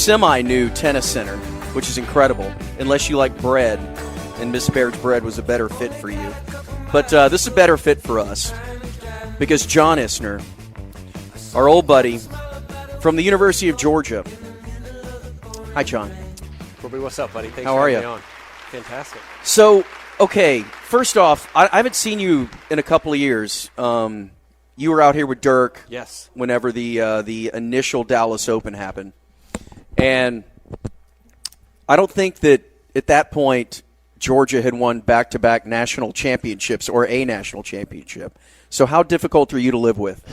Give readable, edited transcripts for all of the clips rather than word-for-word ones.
semi-new tennis center, which is incredible, unless you like bread, and Miss Baird's bread was a better fit for you. But this is a better fit for us because John Isner, our old buddy from the University of Georgia. Hi, John. Corby, what's up, buddy? Thanks How for are having you? me on. Fantastic. So, okay, first off, I haven't seen you in a couple of years. You were out here with Dirk. Yes. Whenever the initial Dallas Open happened. And I don't think that at that point Georgia had won back-to-back national championships or a national championship. So how difficult are you to live with?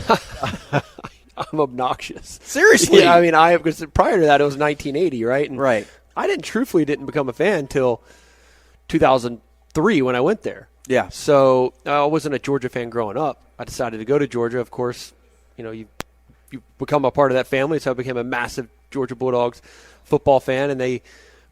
I'm obnoxious. Seriously? Yeah, I mean, because prior to that, it was 1980, right? And right. I truthfully didn't become a fan until 2003 when I went there. Yeah. So I wasn't a Georgia fan growing up. I decided to go to Georgia. Of course, you become a part of that family, so I became a massive Georgia Bulldogs football fan, and they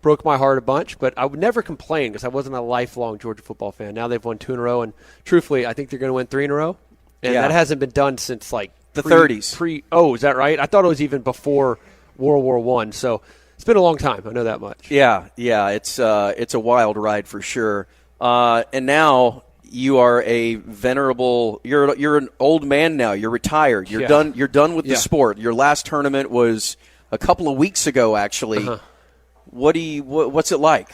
broke my heart a bunch. But I would never complain because I wasn't a lifelong Georgia football fan. Now they've won 2 in a row, and truthfully, I think they're going to win 3 in a row. And that hasn't been done since like the 30s. Oh, is that right? I thought it was even before World War I. So it's been a long time. I know that much. Yeah. It's a wild ride for sure. And now you are a venerable. You're an old man now. You're retired. You're done. You're done with the sport. Your last tournament was a couple of weeks ago, actually. Uh-huh. What's it like?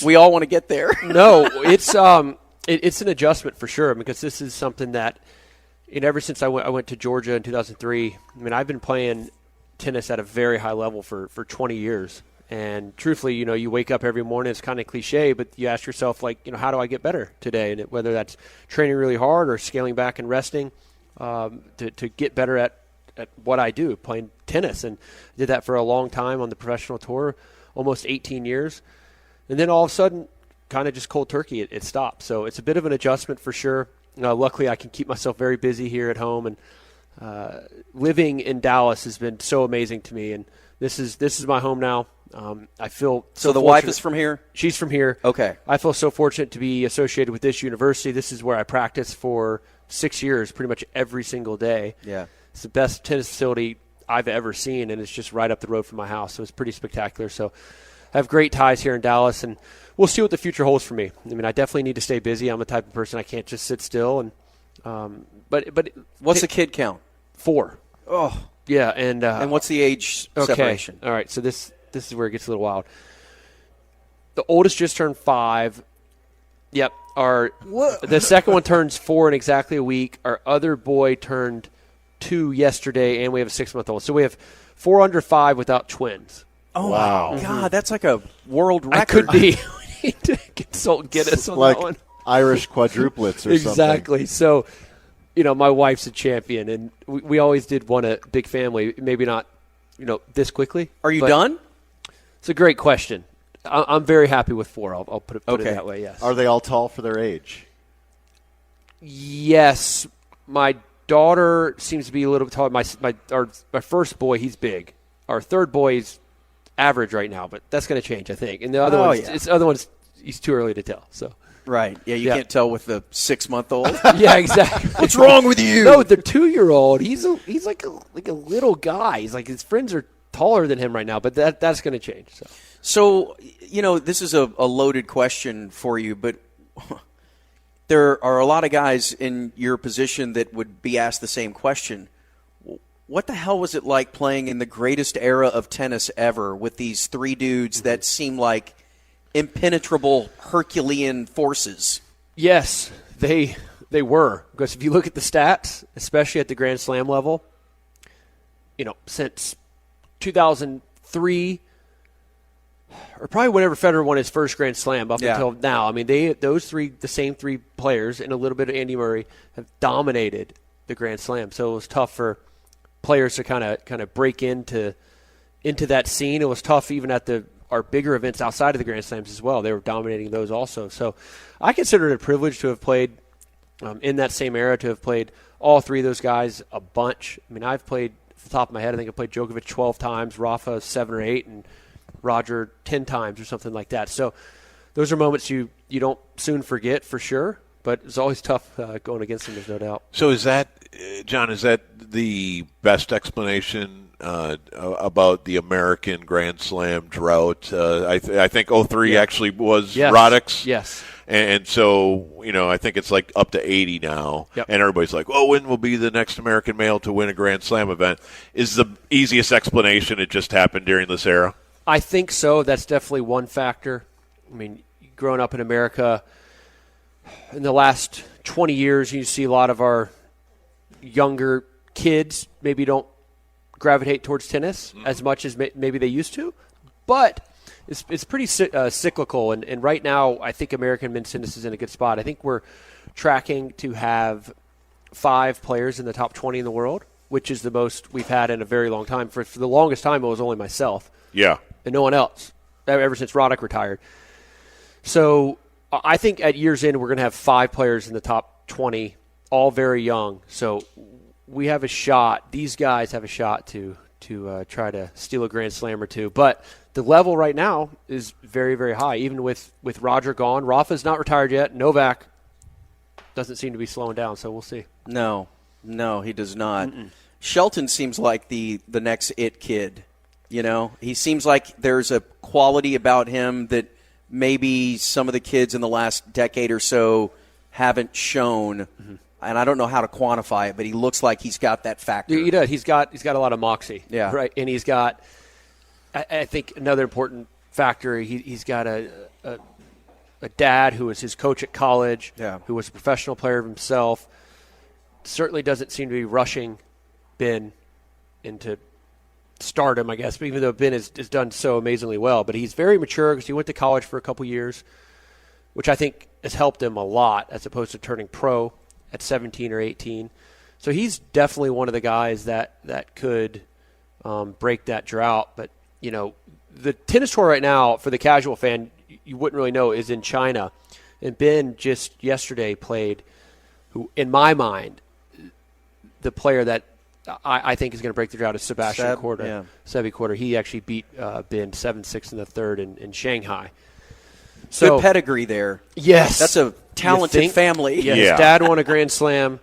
We all want to get there. No, it's an adjustment for sure because this is something that, ever since I went to Georgia in 2003. I mean, I've been playing tennis at a very high level for 20 years. And truthfully, you wake up every morning, it's kind of cliche, but you ask yourself, how do I get better today? And whether that's training really hard or scaling back and resting to get better at what I do, playing tennis. And I did that for a long time on the professional tour, almost 18 years. And then all of a sudden, kind of just cold turkey, it stopped. So it's a bit of an adjustment for sure. Luckily, I can keep myself very busy here at home. And living in Dallas has been so amazing to me. And this is my home now. I feel so the wife is from here? She's from here. Okay. I feel so fortunate to be associated with this university. This is where I practiced for 6 years, pretty much every single day. Yeah. It's the best tennis facility I've ever seen, and it's just right up the road from my house, so it's pretty spectacular. So I have great ties here in Dallas, and we'll see what the future holds for me. I mean, I definitely need to stay busy. I'm the type of person I can't just sit still. And but what's the kid count? 4. Oh. Yeah, and what's the age separation? All right, so this is where it gets a little wild. The oldest just turned 5. Yep. The second one turns 4 in exactly a week. Our other boy turned 2 yesterday, and we have a 6-month-old. So we have 4 under 5 without twins. Oh, wow. My God, that's like a world record. I could be. We need to consult Guinness on that one. Irish quadruplets or exactly. something. Exactly. So, my wife's a champion, and we always did want a big family. Maybe not, this quickly. Are you done? It's a great question. I'm very happy with 4. I'll put it that way, yes. Are they all tall for their age? Yes. My daughter seems to be a little bit taller. My first boy, he's big. Our third boy is average right now, but that's going to change, I think. And the other one's he's too early to tell. So right, yeah, you can't tell with the 6-month-old. Yeah, exactly. What's wrong with you? No, the 2-year-old, he's like a little guy. He's like his friends are taller than him right now, but that's going to change. So this is a loaded question for you, but there are a lot of guys in your position that would be asked the same question. What the hell was it like playing in the greatest era of tennis ever with these 3 dudes that seem like impenetrable Herculean forces? Yes, they were. Because if you look at the stats, especially at the Grand Slam level, since 2003, or probably whenever Federer won his first Grand Slam up until now, I mean, the same 3 players and a little bit of Andy Murray have dominated the Grand Slam. So it was tough for players to kind of break into that scene. It was tough even at our bigger events outside of the Grand Slams as well. They were dominating those also. So I consider it a privilege to have played in that same era, to have played all 3 of those guys a bunch. I mean, I've played, off the top of my head, I think I played Djokovic 12 times, Rafa 7 or 8, and Roger 10 times or something like that. So those are moments you don't soon forget for sure, but it's always tough going against them, there's no doubt. So is that John, is that the best explanation about the American Grand Slam drought? I think 03 actually was Roddick's. Yes. And so, I think it's like up to 80 now. Yep. And everybody's like, well, when will be the next American male to win a Grand Slam event? Is the easiest explanation it just happened during this era? I think so. That's definitely one factor. I mean, growing up in America, in the last 20 years, you see a lot of our younger kids maybe don't gravitate towards tennis as much as maybe they used to. But it's pretty cyclical, and right now I think American men's tennis is in a good spot. I think we're tracking to have 5 players in the top 20 in the world, which is the most we've had in a very long time. For the longest time, it was only myself. Yeah. And no one else, ever since Roddick retired. So I think at year's end we're going to have 5 players in the top 20, all very young. So we have a shot. These guys have a shot to try to steal a Grand Slam or two. But the level right now is very, very high. Even with Roger gone, Rafa's not retired yet. Novak doesn't seem to be slowing down, so we'll see. No, he does not. Shelton seems like the next it kid. He seems like there's a quality about him that maybe some of the kids in the last decade or so haven't shown. And I don't know how to quantify it, but he looks like he's got that factor. He does. He's got a lot of moxie. Yeah. Right. And he's got, I think, another important factor. He's got a dad who was his coach at college, who was a professional player himself. Certainly doesn't seem to be rushing Ben into stardom, I guess, but even though Ben has done so amazingly well. But he's very mature because he went to college for a couple years, which I think has helped him a lot as opposed to turning pro at 17 or 18. So he's definitely one of the guys that could break that drought. But, the tennis tour right now, for the casual fan, you wouldn't really know, is in China. And Ben just yesterday played, who, in my mind, the player that I think is going to break the drought is Sebastian Korda. Yeah. Sebi Korda. He actually beat Ben 7-6 in the third in Shanghai. So, good pedigree there. Yes. That's a talented family. Yeah, his dad won a Grand Slam,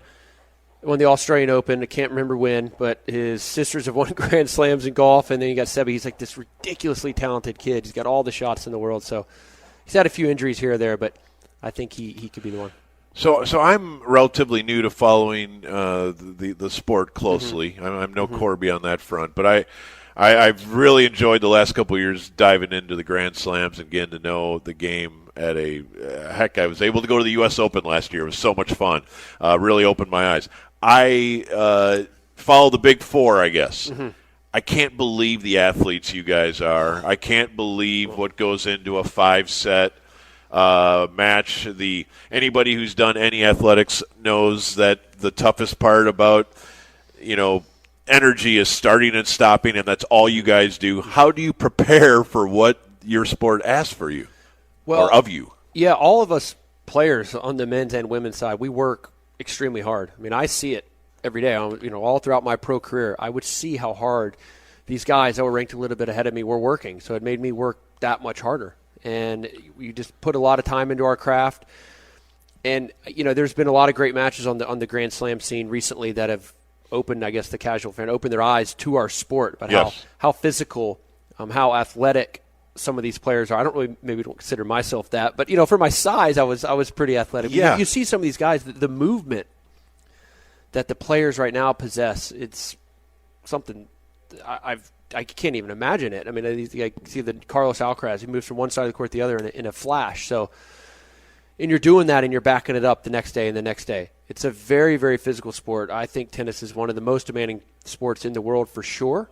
won the Australian Open. I can't remember when, but his sisters have won Grand Slams in golf, and then you got Sebi. He's like this ridiculously talented kid. He's got all the shots in the world. So he's had a few injuries here or there, but I think he could be the one. So I'm relatively new to following the sport closely. I'm no Corby on that front, but I've really enjoyed the last couple of years diving into the Grand Slams and getting to know the game at heck, I was able to go to the U.S. Open last year. It was so much fun. Really opened my eyes. I follow the Big Four, I guess. I can't believe the athletes you guys are. I can't believe what goes into a 5-set match. Anybody who's done any athletics knows that the toughest part about, energy is starting and stopping, and that's all you guys do. How do you prepare for what your sport asks for you or of you? Yeah, all of us players on the men's and women's side, we work extremely hard. I mean, I see it every day. All throughout my pro career, I would see how hard these guys that were ranked a little bit ahead of me were working. So it made me work that much harder. And we just put a lot of time into our craft. And, there's been a lot of great matches on the Grand Slam scene recently that have opened, I guess, the casual fan, opened their eyes to our sport, but how physical, how athletic some of these players are. I don't consider myself that, but for my size, I was pretty athletic. Yeah. You see some of these guys, the movement that the players right now possess, it's something I can't even imagine it. I mean, I see the Carlos Alcaraz, he moves from one side of the court to the other in a flash. So, and you're doing that and you're backing it up the next day and the next day. It's a very, very physical sport. I think tennis is one of the most demanding sports in the world for sure.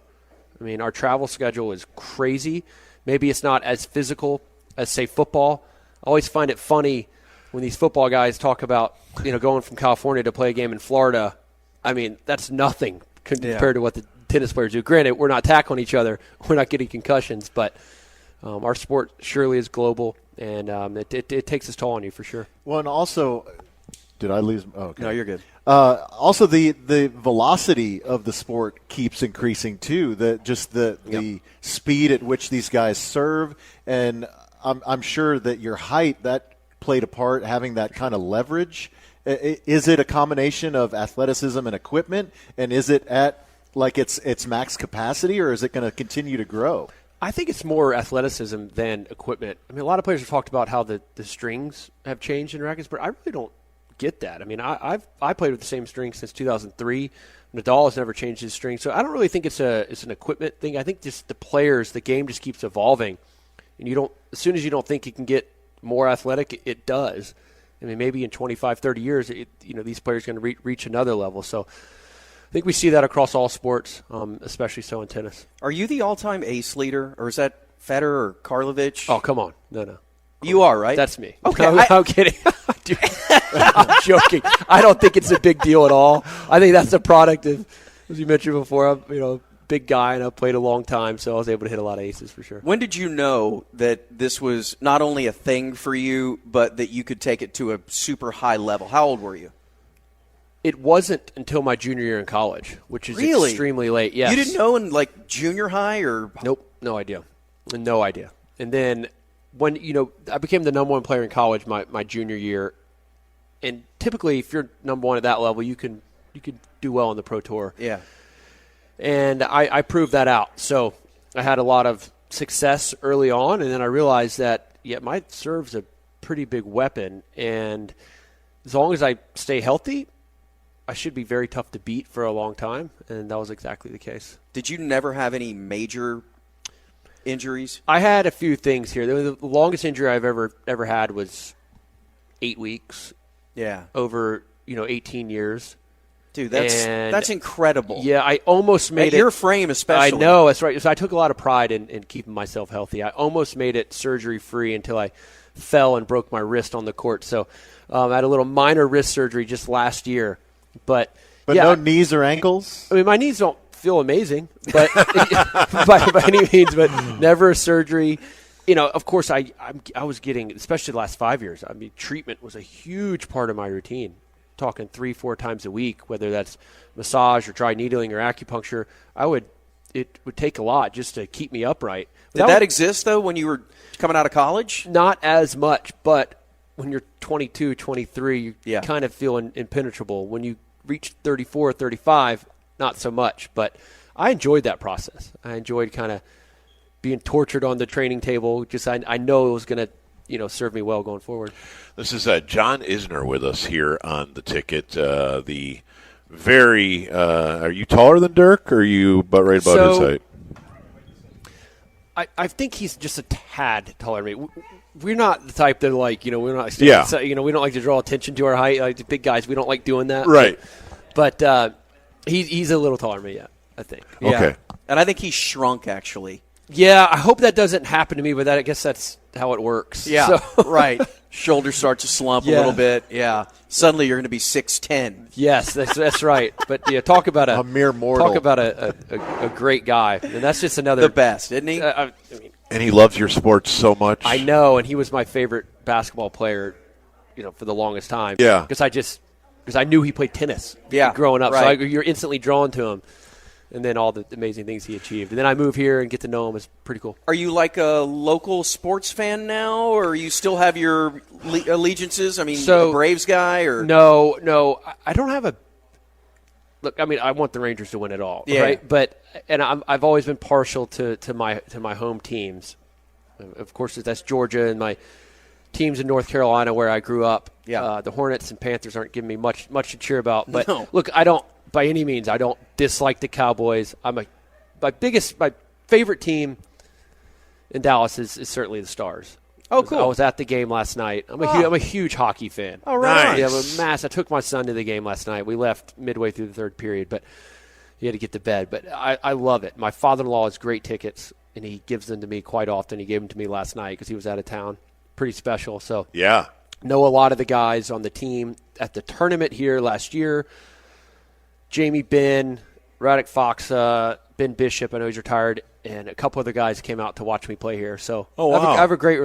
I mean, our travel schedule is crazy. Maybe it's not as physical as, say, football. I always find it funny when these football guys talk about, going from California to play a game in Florida. I mean, that's nothing compared to what the tennis players do. Granted, we're not tackling each other. We're not getting concussions, but our sport surely is global, and it takes its toll on you for sure. Well, and also, did I lose? Oh, okay. No, you're good. Also, the velocity of the sport keeps increasing too. The speed at which these guys serve, and I'm sure that your height that played a part, having that kind of leverage Is it a combination of athleticism and equipment, and is it at like its max capacity, or is it going to continue to grow? I think it's more athleticism than equipment. I mean, a lot of players have talked about how the strings have changed in rackets, but I really don't get that. I mean, I played with the same string since 2003. Nadal has never changed his string, so I don't really think it's an equipment thing. I think just the players, the game just keeps evolving, and as soon as you don't think it can get more athletic, it does. I mean, maybe in 25, 30 years, these players are going to reach another level. So I think we see that across all sports, especially so in tennis. Are you the all-time ace leader, or is that Federer or Karlovic? Oh, come on. No. You are, right? That's me. Okay. I'm kidding. Dude, I'm joking. I don't think it's a big deal at all. I think that's a product of, as you mentioned before, I'm a big guy, and I've played a long time, so I was able to hit a lot of aces for sure. When did you know that this was not only a thing for you, but that you could take it to a super high level? How old were you? It wasn't until my junior year in college, which is Really? Extremely late. Yes. You didn't know in like junior high or? Nope, no idea. And then when I became the number one player in college my junior year, and typically if you're number one at that level, you can do well on the pro tour. Yeah. And I proved that out. So I had a lot of success early on, and then I realized that my serve's a pretty big weapon, and as long as I stay healthy, I should be very tough to beat for a long time, and that was exactly the case. Did you never have any major injuries? I had a few things here. The longest injury I've ever had was 8 weeks. Yeah. Over 18 years. Dude, that's incredible. Yeah, I almost made At your frame especially. I know, that's right. So I took a lot of pride in keeping myself healthy. I almost made it surgery-free until I fell and broke my wrist on the court. So I had a little minor wrist surgery just last year. But no knees or ankles? I mean, my knees don't feel amazing, but by any means, but never a surgery. Of course, I was getting, especially the last 5 years, I mean, treatment was a huge part of my routine. Talking 3-4 times a week, whether that's massage or dry needling or acupuncture, it would take a lot just to keep me upright. Did that exist, though, when you were coming out of college? Not as much, but when you're 22, 23, you kind of feel impenetrable. When you reach 34, 35, not so much. But I enjoyed that process. I enjoyed kind of being tortured on the training table. Just I know it was going to serve me well going forward. This is John Isner with us here on The Ticket. The very are you taller than Dirk, or are you right about his height? I think he's just a tad taller than me. We're not the type that we're not we don't like to draw attention to our height. Like the big guys, we don't like doing that. Right. But he's a little taller than me, I think. Yeah. Okay. And I think he's shrunk, actually. Yeah, I hope that doesn't happen to me, but I guess that's how it works. Yeah, So. right. Shoulder starts to slump a little bit. Yeah. Suddenly you're going to be 6'10". Yes, that's right. But talk about a mere mortal. Talk about a great guy, and that's just another the best, isn't he? I mean, And he loves your sport so much. I know, and he was my favorite basketball player, for the longest time. Yeah, because I knew he played tennis. Yeah, growing up, right. so you're instantly drawn to him. And then all the amazing things he achieved. And then I move here and get to know him. It's pretty cool. Are you like a local sports fan now, or you still have your allegiances? I mean, a Braves guy? Or No. I don't have a – look, I mean, I want the Rangers to win it all, right? But I've always been partial to my home teams. Of course, that's Georgia and my teams in North Carolina where I grew up. Yeah. The Hornets and Panthers aren't giving me much to cheer about. But, No. Look, I don't – by any means, I don't dislike the Cowboys. My favorite team in Dallas is certainly the Stars. Oh, cool. I was at the game last night. I'm a huge hockey fan. Oh, right. Nice. Yeah, I took my son to the game last night. We left midway through the third period, but he had to get to bed. But I love it. My father-in-law has great tickets, and he gives them to me quite often. He gave them to me last night because he was out of town. Pretty special. So yeah, know a lot of the guys on the team at the tournament here last year. Jamie Benn, Radek Fox, Ben Bishop, I know he's retired, and a couple other guys came out to watch me play here. So I have a great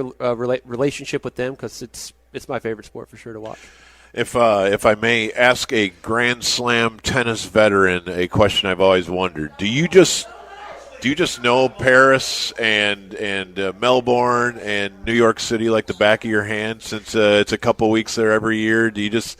relationship with them because it's my favorite sport for sure to watch. If I may ask a Grand Slam tennis veteran a question I've always wondered, do you just know Paris and Melbourne and New York City like the back of your hand since it's a couple weeks there every year? Do you just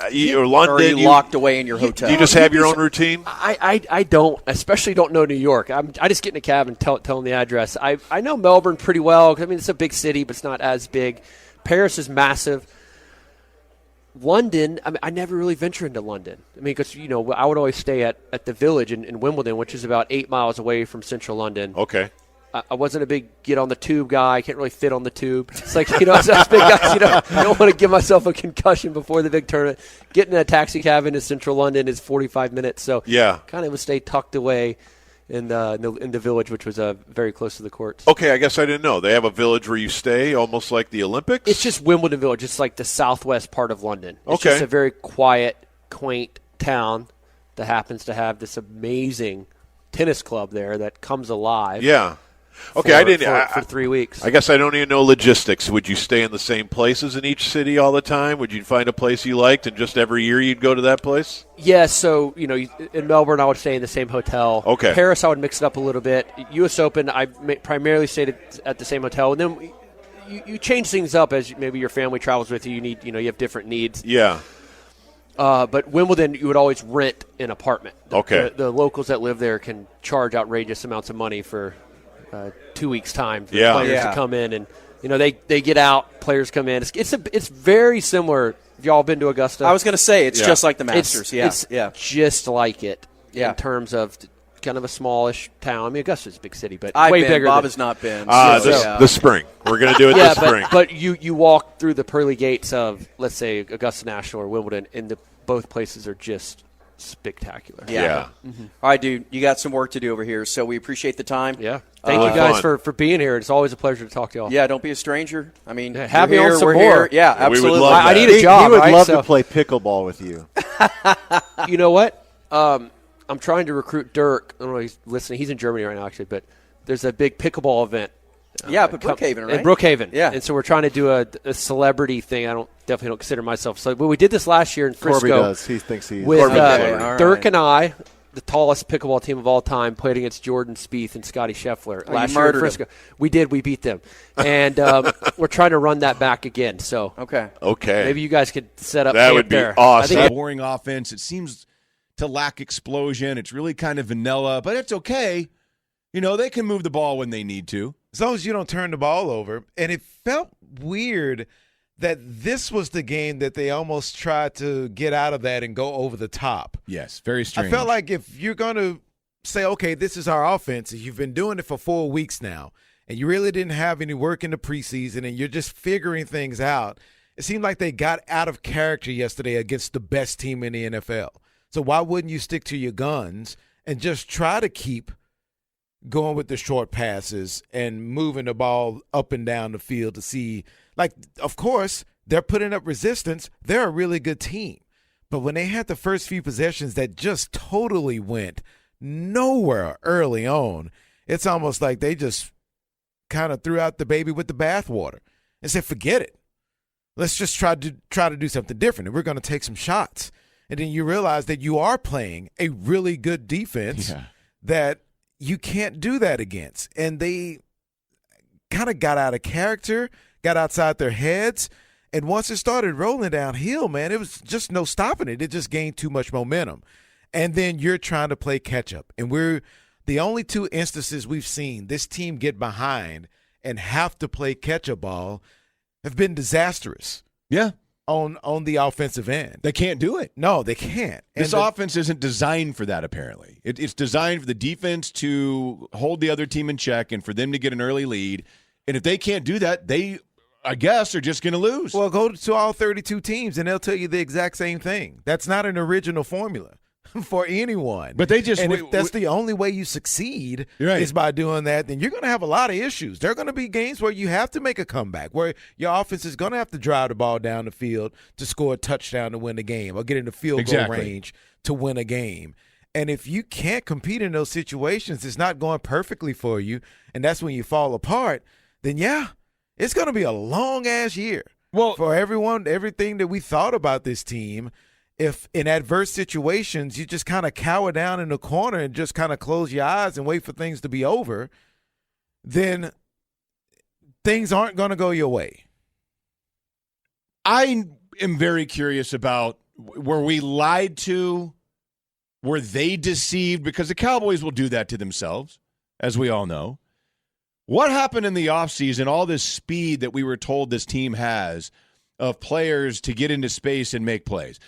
or London? Or are you locked away in your hotel? Do you just have your own routine? I don't, especially don't know New York. I just get in a cab and tell them the address. I know Melbourne pretty well. I mean, it's a big city, but it's not as big. Paris is massive. London, I never really venture into London. I mean, because, I would always stay at the Village in Wimbledon, which is about 8 miles away from central London. Okay. I wasn't a big get on the tube guy. I can't really fit on the tube. It's like, as big guys, I don't want to give myself a concussion before the big tournament. Getting a taxi cab into central London is 45 minutes. So yeah, kind of would stay tucked away in the Village, which was very close to the courts. Okay, I guess I didn't know. They have a village where you stay, almost like the Olympics? It's just Wimbledon Village. It's like the southwest part of London. It's okay. just a very quiet, quaint town that happens to have this amazing tennis club there that comes alive. Yeah. Okay, for 3 weeks. I guess I don't even know logistics. Would you stay in the same places in each city all the time? Would you find a place you liked and just every year you'd go to that place? Yeah, so, in Melbourne I would stay in the same hotel. Okay. Paris I would mix it up a little bit. U.S. Open I primarily stayed at the same hotel. And then you change things up as maybe your family travels with you. You have different needs. Yeah. But Wimbledon, you would always rent an apartment. Okay. The locals that live there can charge outrageous amounts of money for 2 weeks' time for Yeah. players to come in, and they get out, players come in. It's very similar. Have y'all been to Augusta? I was going to say it's just like the Masters. It's just like it Yeah. in terms of kind of a smallish town. I mean, Augusta's a big city, but I've way been. bigger. Bob has not been. The spring. We're going to do it yeah, this spring. but you walk through the pearly gates of, let's say, Augusta National or Wimbledon, and both places are just spectacular. Yeah. Mm-hmm. All right, dude, you got some work to do over here, so we appreciate the time. Yeah. Thank you guys for being here. It's always a pleasure to talk to y'all. Yeah, don't be a stranger. I mean, have me you're on here, some we're more. Here. Yeah, We would absolutely. love that. I need a job. He would right? love So, to play pickleball with you. You know what? I'm trying to recruit Dirk. I don't know if he's listening. He's in Germany right now, actually, but there's a big pickleball event. Yeah, but Brookhaven, right? In Brookhaven. Yeah. And so we're trying to do a celebrity thing. I definitely don't consider myself so, but we did this last year in Frisco. Corby does. He thinks he's with Corby did. All Dirk right. and I, the tallest pickleball team of all time, played against Jordan Spieth and Scotty Scheffler you last year in murdered Frisco. We did. We beat them, and we're trying to run that back again. So Okay. maybe you guys could set up. That camp would be there. awesome. I think Boring offense. It seems to lack explosion. It's really kind of vanilla, but it's okay. They can move the ball when they need to. As long as you don't turn the ball over. And it felt weird that this was the game that they almost tried to get out of that and go over the top. Yes, very strange. I felt like if you're going to say, okay, this is our offense, and you've been doing it for 4 weeks now, and you really didn't have any work in the preseason, and you're just figuring things out, it seemed like they got out of character yesterday against the best team in the NFL. So why wouldn't you stick to your guns and just try to keep going with the short passes and moving the ball up and down the field to see, of course, they're putting up resistance. They're a really good team. But when they had the first few possessions that just totally went nowhere early on, it's almost like they just kind of threw out the baby with the bathwater and said, forget it. Let's just try to do something different, and we're going to take some shots. And then you realize that you are playing a really good defense that you can't do that against. And they kind of got out of character, got outside their heads. And once it started rolling downhill, man, it was just no stopping it. It just gained too much momentum. And then you're trying to play catch up. And we're the only two instances we've seen this team get behind and have to play catch up ball have been disastrous. Yeah. On the offensive end. They can't do it. No, they can't. This offense isn't designed for that, apparently. It's designed for the defense to hold the other team in check and for them to get an early lead. And if they can't do that, they, I guess, are just going to lose. Well, go to all 32 teams, and they'll tell you the exact same thing. That's not an original formula for anyone. But they just – and if that's the only way you succeed right. is by doing that, then you're going to have a lot of issues. There are going to be games where you have to make a comeback, where your offense is going to have to drive the ball down the field to score a touchdown to win the game or get in the field goal range to win a game. And if you can't compete in those situations, it's not going perfectly for you, and that's when you fall apart, then, yeah, it's going to be a long-ass year for everything that we thought about this team. If in adverse situations you just kind of cower down in the corner and just kind of close your eyes and wait for things to be over, then things aren't going to go your way. I am very curious about Were we lied to? Were they deceived? Because the Cowboys will do that to themselves, as we all know. What happened in the offseason, all this speed that we were told this team has of players to get into space and make plays?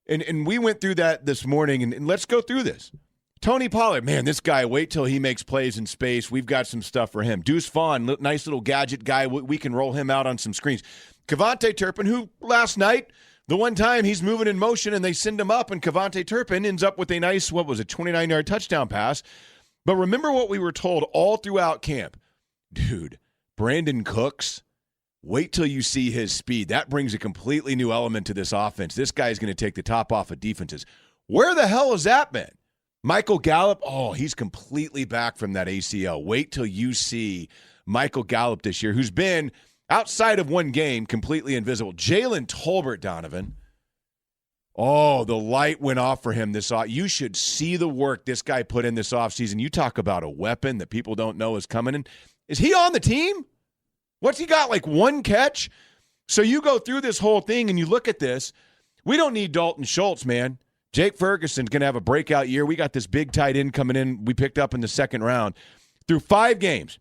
And we went through that this morning, and let's go through this. Tony Pollard, man, this guy, wait till he makes plays in space. We've got some stuff for him. Deuce Vaughn, nice little gadget guy. We can roll him out on some screens. Kevontae Turpin, who last night, the one time he's moving in motion and they send him up, and Kevontae Turpin ends up with a nice, 29-yard touchdown pass. But remember what we were told all throughout camp. Dude, Brandon Cooks, wait till you see his speed. That brings a completely new element to this offense. This guy's going to take the top off of defenses. Where the hell has that been? Michael Gallup, he's completely back from that ACL. Wait till you see Michael Gallup this year, who's been, outside of one game, completely invisible. Jalen Tolbert, Donovan. Oh, the light went off for him this off. You should see the work this guy put in this offseason. You talk about a weapon that people don't know is coming in. Is he on the team? What's he got, like one catch? So you go through this whole thing and you look at this. We don't need Dalton Schultz, man. Jake Ferguson's going to have a breakout year. We got this big tight end coming in we picked up in the second round. Through 5 games,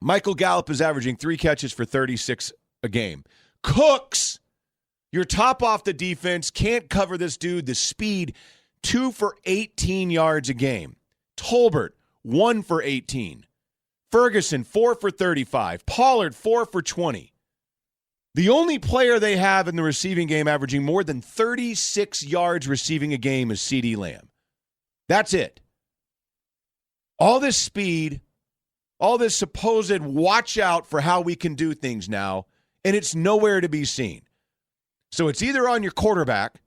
Michael Gallup is averaging 3 catches for 36 a game. Cooks, your top off the defense, can't cover this dude. The speed, 2 for 18 yards a game. Tolbert, 1 for 18. Ferguson, 4 for 35. Pollard, 4 for 20. The only player they have in the receiving game averaging more than 36 yards receiving a game is CeeDee Lamb. That's it. All this speed, all this supposed watch out for how we can do things now, and it's nowhere to be seen. So it's either on your quarterback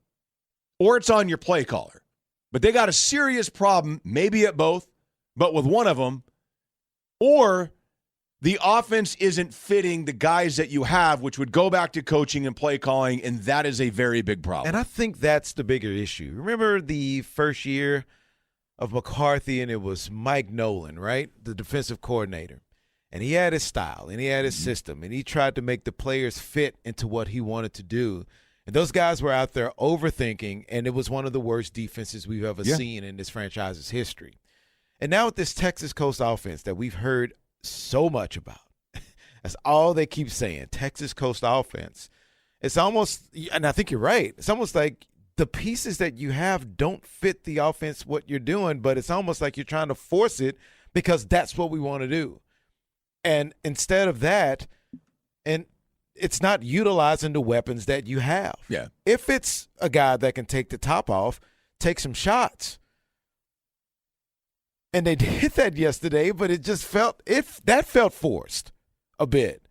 or it's on your play caller. But they got a serious problem, maybe at both, but with one of them, or the offense isn't fitting the guys that you have, which would go back to coaching and play calling, and that is a very big problem. And I think that's the bigger issue. Remember the first year of McCarthy, and it was Mike Nolan, right, the defensive coordinator. And he had his style, and he had his system, and he tried to make the players fit into what he wanted to do. And those guys were out there overthinking, and it was one of the worst defenses we've ever seen in this franchise's history. And now with this Texas Coast offense that we've heard so much about, that's all they keep saying, Texas Coast offense. It's almost, and I think you're right, it's almost like the pieces that you have don't fit the offense, what you're doing, but it's almost like you're trying to force it because that's what we want to do. And instead of that, and it's not utilizing the weapons that you have. Yeah. If it's a guy that can take the top off, take some shots. And they did that yesterday, but it just felt forced a bit.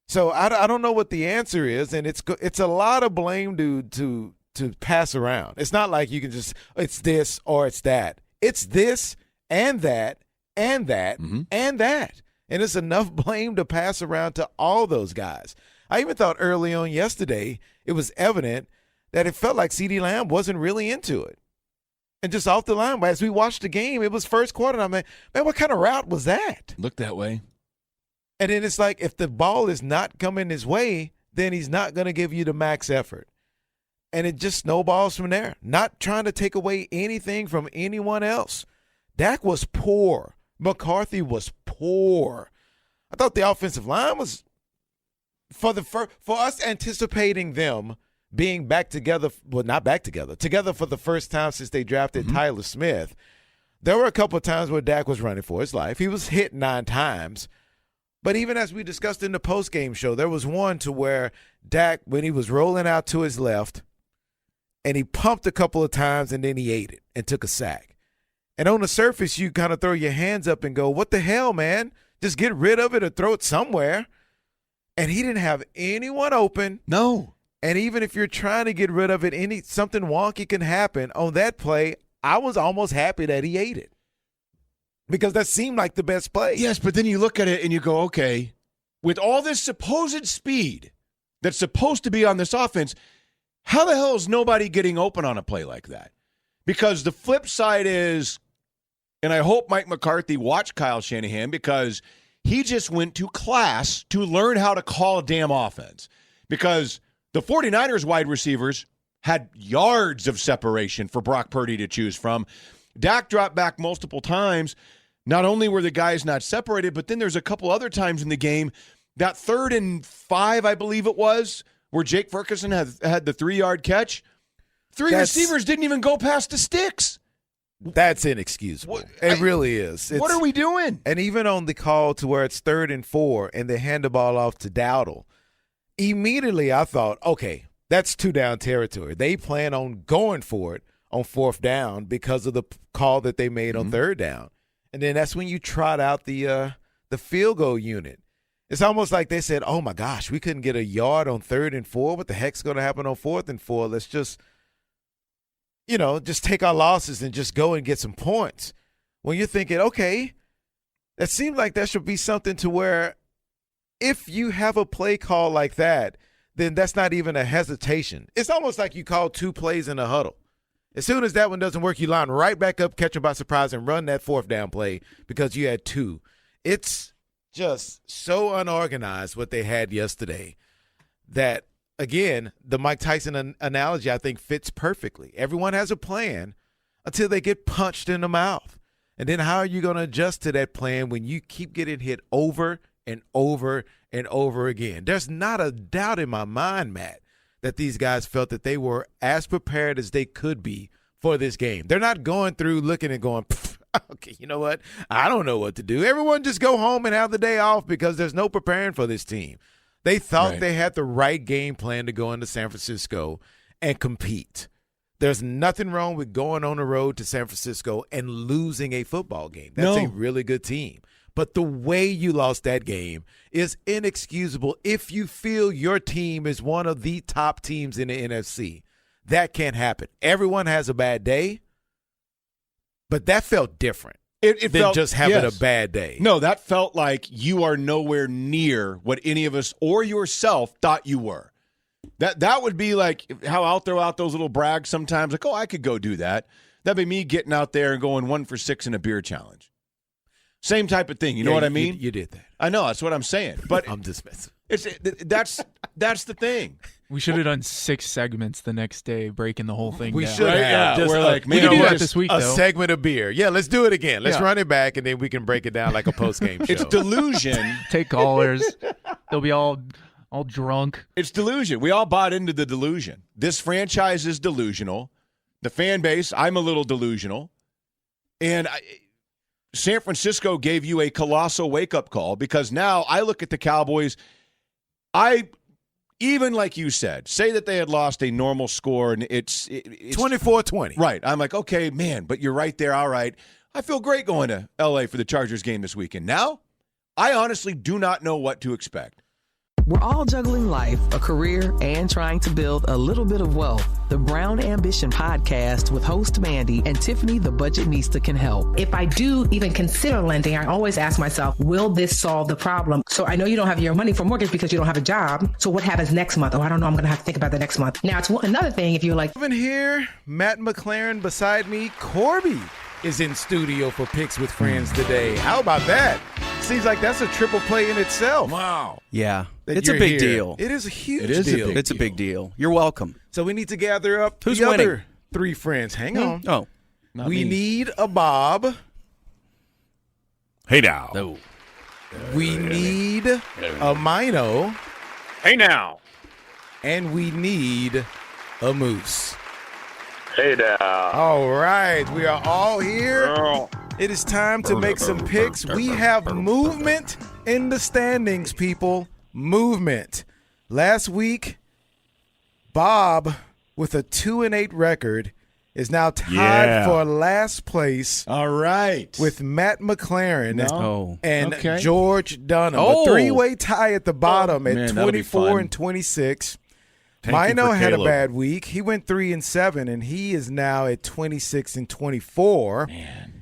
So I don't know what the answer is, and it's a lot of blame to pass around. It's not like you can just it's this or it's that. It's this and that and that and that. And it's enough blame to pass around to all those guys. I even thought early on yesterday it was evident that it felt like CeeDee Lamb wasn't really into it. And just off the line, but as we watched the game, it was first quarter, and I'm like, man, what kind of route was that? Looked that way. And then it's like if the ball is not coming his way, then he's not going to give you the max effort. And it just snowballs from there. Not trying to take away anything from anyone else. Dak was poor. McCarthy was poor. I thought the offensive line was, for us anticipating them being back together, well, not back together for the first time since they drafted Tyler Smith. There were a couple of times where Dak was running for his life. He was hit 9 times. But even as we discussed in the postgame show, there was one to where Dak, when he was rolling out to his left, and he pumped a couple of times, and then he ate it and took a sack. And on the surface, you kind of throw your hands up and go, what the hell, man? Just get rid of it or throw it somewhere. And he didn't have anyone open. No. And even if you're trying to get rid of it, something wonky can happen. On that play, I was almost happy that he ate it because that seemed like the best play. Yes, but then you look at it and you go, okay, with all this supposed speed that's supposed to be on this offense, how the hell is nobody getting open on a play like that? Because the flip side is, and I hope Mike McCarthy watched Kyle Shanahan because he just went to class to learn how to call a damn offense. Because the 49ers wide receivers had yards of separation for Brock Purdy to choose from. Dak dropped back multiple times. Not only were the guys not separated, but then there's a couple other times in the game, that 3rd and 5, I believe it was, where Jake Ferguson had the 3-yard catch. Three receivers didn't even go past the sticks. That's inexcusable. It really is. What are we doing? And even on the call to where it's 3rd and 4 and they hand the ball off to Dowdle, immediately I thought, okay, that's 2-down territory. They plan on going for it on 4th down because of the call that they made on 3rd down. And then that's when you trot out the field goal unit. It's almost like they said, oh, my gosh, we couldn't get a yard on 3rd and 4. What the heck's going to happen on 4th and 4? Let's just take our losses and just go and get some points. When you're thinking, okay, that seems like that should be something to where if you have a play call like that, then that's not even a hesitation. It's almost like you call 2 plays in a huddle. As soon as that one doesn't work, you line right back up, catch them by surprise, and run that 4th down play because you had 2. It's just so unorganized what they had yesterday that, again, the Mike Tyson analogy I think fits perfectly. Everyone has a plan until they get punched in the mouth. And then how are you going to adjust to that plan when you keep getting hit over and over and over again? There's not a doubt in my mind, Matt, that these guys felt that they were as prepared as they could be for this game. They're not going through looking and going, okay, you know what? I don't know what to do. Everyone just go home and have the day off because there's no preparing for this team. They thought they had the right game plan to go into San Francisco and compete. There's nothing wrong with going on the road to San Francisco and losing a football game. That's a really good team. But the way you lost that game is inexcusable if you feel your team is one of the top teams in the NFC. That can't happen. Everyone has a bad day, but that felt different than felt, just having yes. a bad day. No, that felt like you are nowhere near what any of us or yourself thought you were. That would be like how I'll throw out those little brags sometimes, like, oh, I could go do that. That'd be me getting out there and going 1 for 6 in a beer challenge. Same type of thing. You know what I mean? You did that. I know. That's what I'm saying. But I'm dismissive. That's the thing. We should have done 6 segments the next day, breaking the whole thing We down. should have. Yeah, Just we're like, We man, can do we're that just- this week, A though. segment of beer. Yeah, let's do it again. Let's Yeah. run it back, and then we can break it down like a post-game show. It's delusion. Take callers. They'll be all drunk. It's delusion. We all bought into the delusion. This franchise is delusional. The fan base, I'm a little delusional. And San Francisco gave you a colossal wake-up call because now I look at the Cowboys. Even like you said, say that they had lost a normal score and it's 24-20. Right. I'm like, okay, man, but you're right there. All right. I feel great going to L.A. for the Chargers game this weekend. Now, I honestly do not know what to expect. We're all juggling life, a career, and trying to build a little bit of wealth. The Brown Ambition podcast with host Mandy and Tiffany the Budgetnista can help. If I do even consider lending, I always ask myself, will this solve the problem? So I know you don't have your money for mortgage because you don't have a job. So what happens next month? Oh, I don't know. I'm going to have to think about the next month. Now, it's another thing if you're like, Over here, Matt McLaren beside me. Corby is in studio for Picks with Friends today. How about that? Seems like that's a triple play in itself. Wow. Yeah, That it's a you're big here. deal. It is a huge It is a deal. big It's a big deal. You're welcome. So we need to gather up Who's the winning? other 3 friends. Hang on. Oh, We need a Bob. Hey now. no. We need a Mino. Hey now. And we need a Moose. Hey now. All right. We are all here. It is time to make some picks. We have movement in the standings, people. Movement. Last week, Bob, with a 2-8 record, is now tied Yeah. for last place All right. with Matt McLaren Oh. and Okay. George Dunham. Oh. A 3-way tie at the bottom at man, that'll be 24 fun. and 26. Thank you Mino for had a Caleb. bad week. He went 3-7, and he is now at 26 and 24. Man.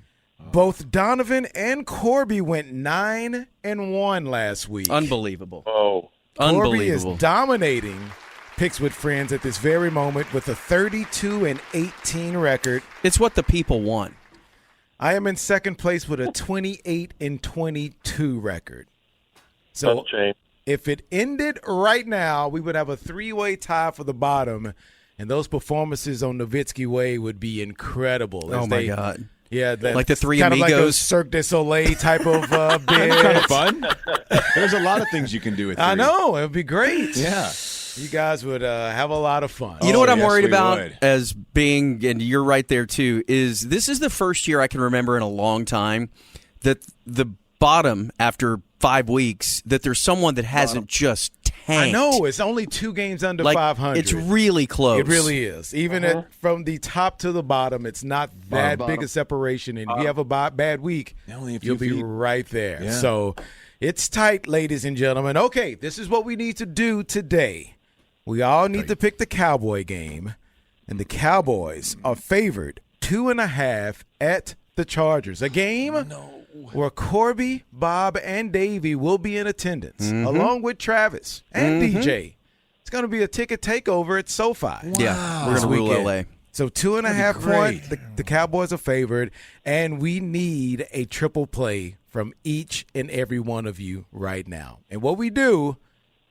Both Donovan and Corby went 9-1 last week. Unbelievable. Oh. Corby is Unbelievable. dominating Picks with Friends at this very moment with a 32 and 18 record. It's what the people want. I am in second place with a 28 and 22 record. So Doesn't change. if it ended right now, we would have a 3-way tie for the bottom And those performances on Nowitzki Way would be incredible. Oh, my God. Yeah, like the Three kind of like a Amigos. Cirque du Soleil type of bid. That's kind of fun. There's a lot of things you can do with three. I know. It would be great. Yeah. You guys would have a lot of fun. You know what I'm yes, worried we about would. as being, and you're right there too, is this is the first year I can remember in a long time that the bottom after 5 weeks, that there's someone that hasn't just tanked. I know. It's only 2 games under like, 500. It's really close. It really is. Even from the top to the bottom, it's not that big a separation. And if you have a bad week, Only a few you'll be feet. right there. Yeah. So it's tight, ladies and gentlemen. Okay, this is what we need to do today. We all need to pick the Cowboy game. And the Cowboys are favored 2.5 at the Chargers. A game where Corby, Bob, and Davey will be in attendance, along with Travis and DJ. It's going to be a ticket takeover at SoFi. Yeah, we're this going to rule weekend. LA. So 2.5 points. The Cowboys are favored, and we need a triple play from each and every one of you right now. And what we do,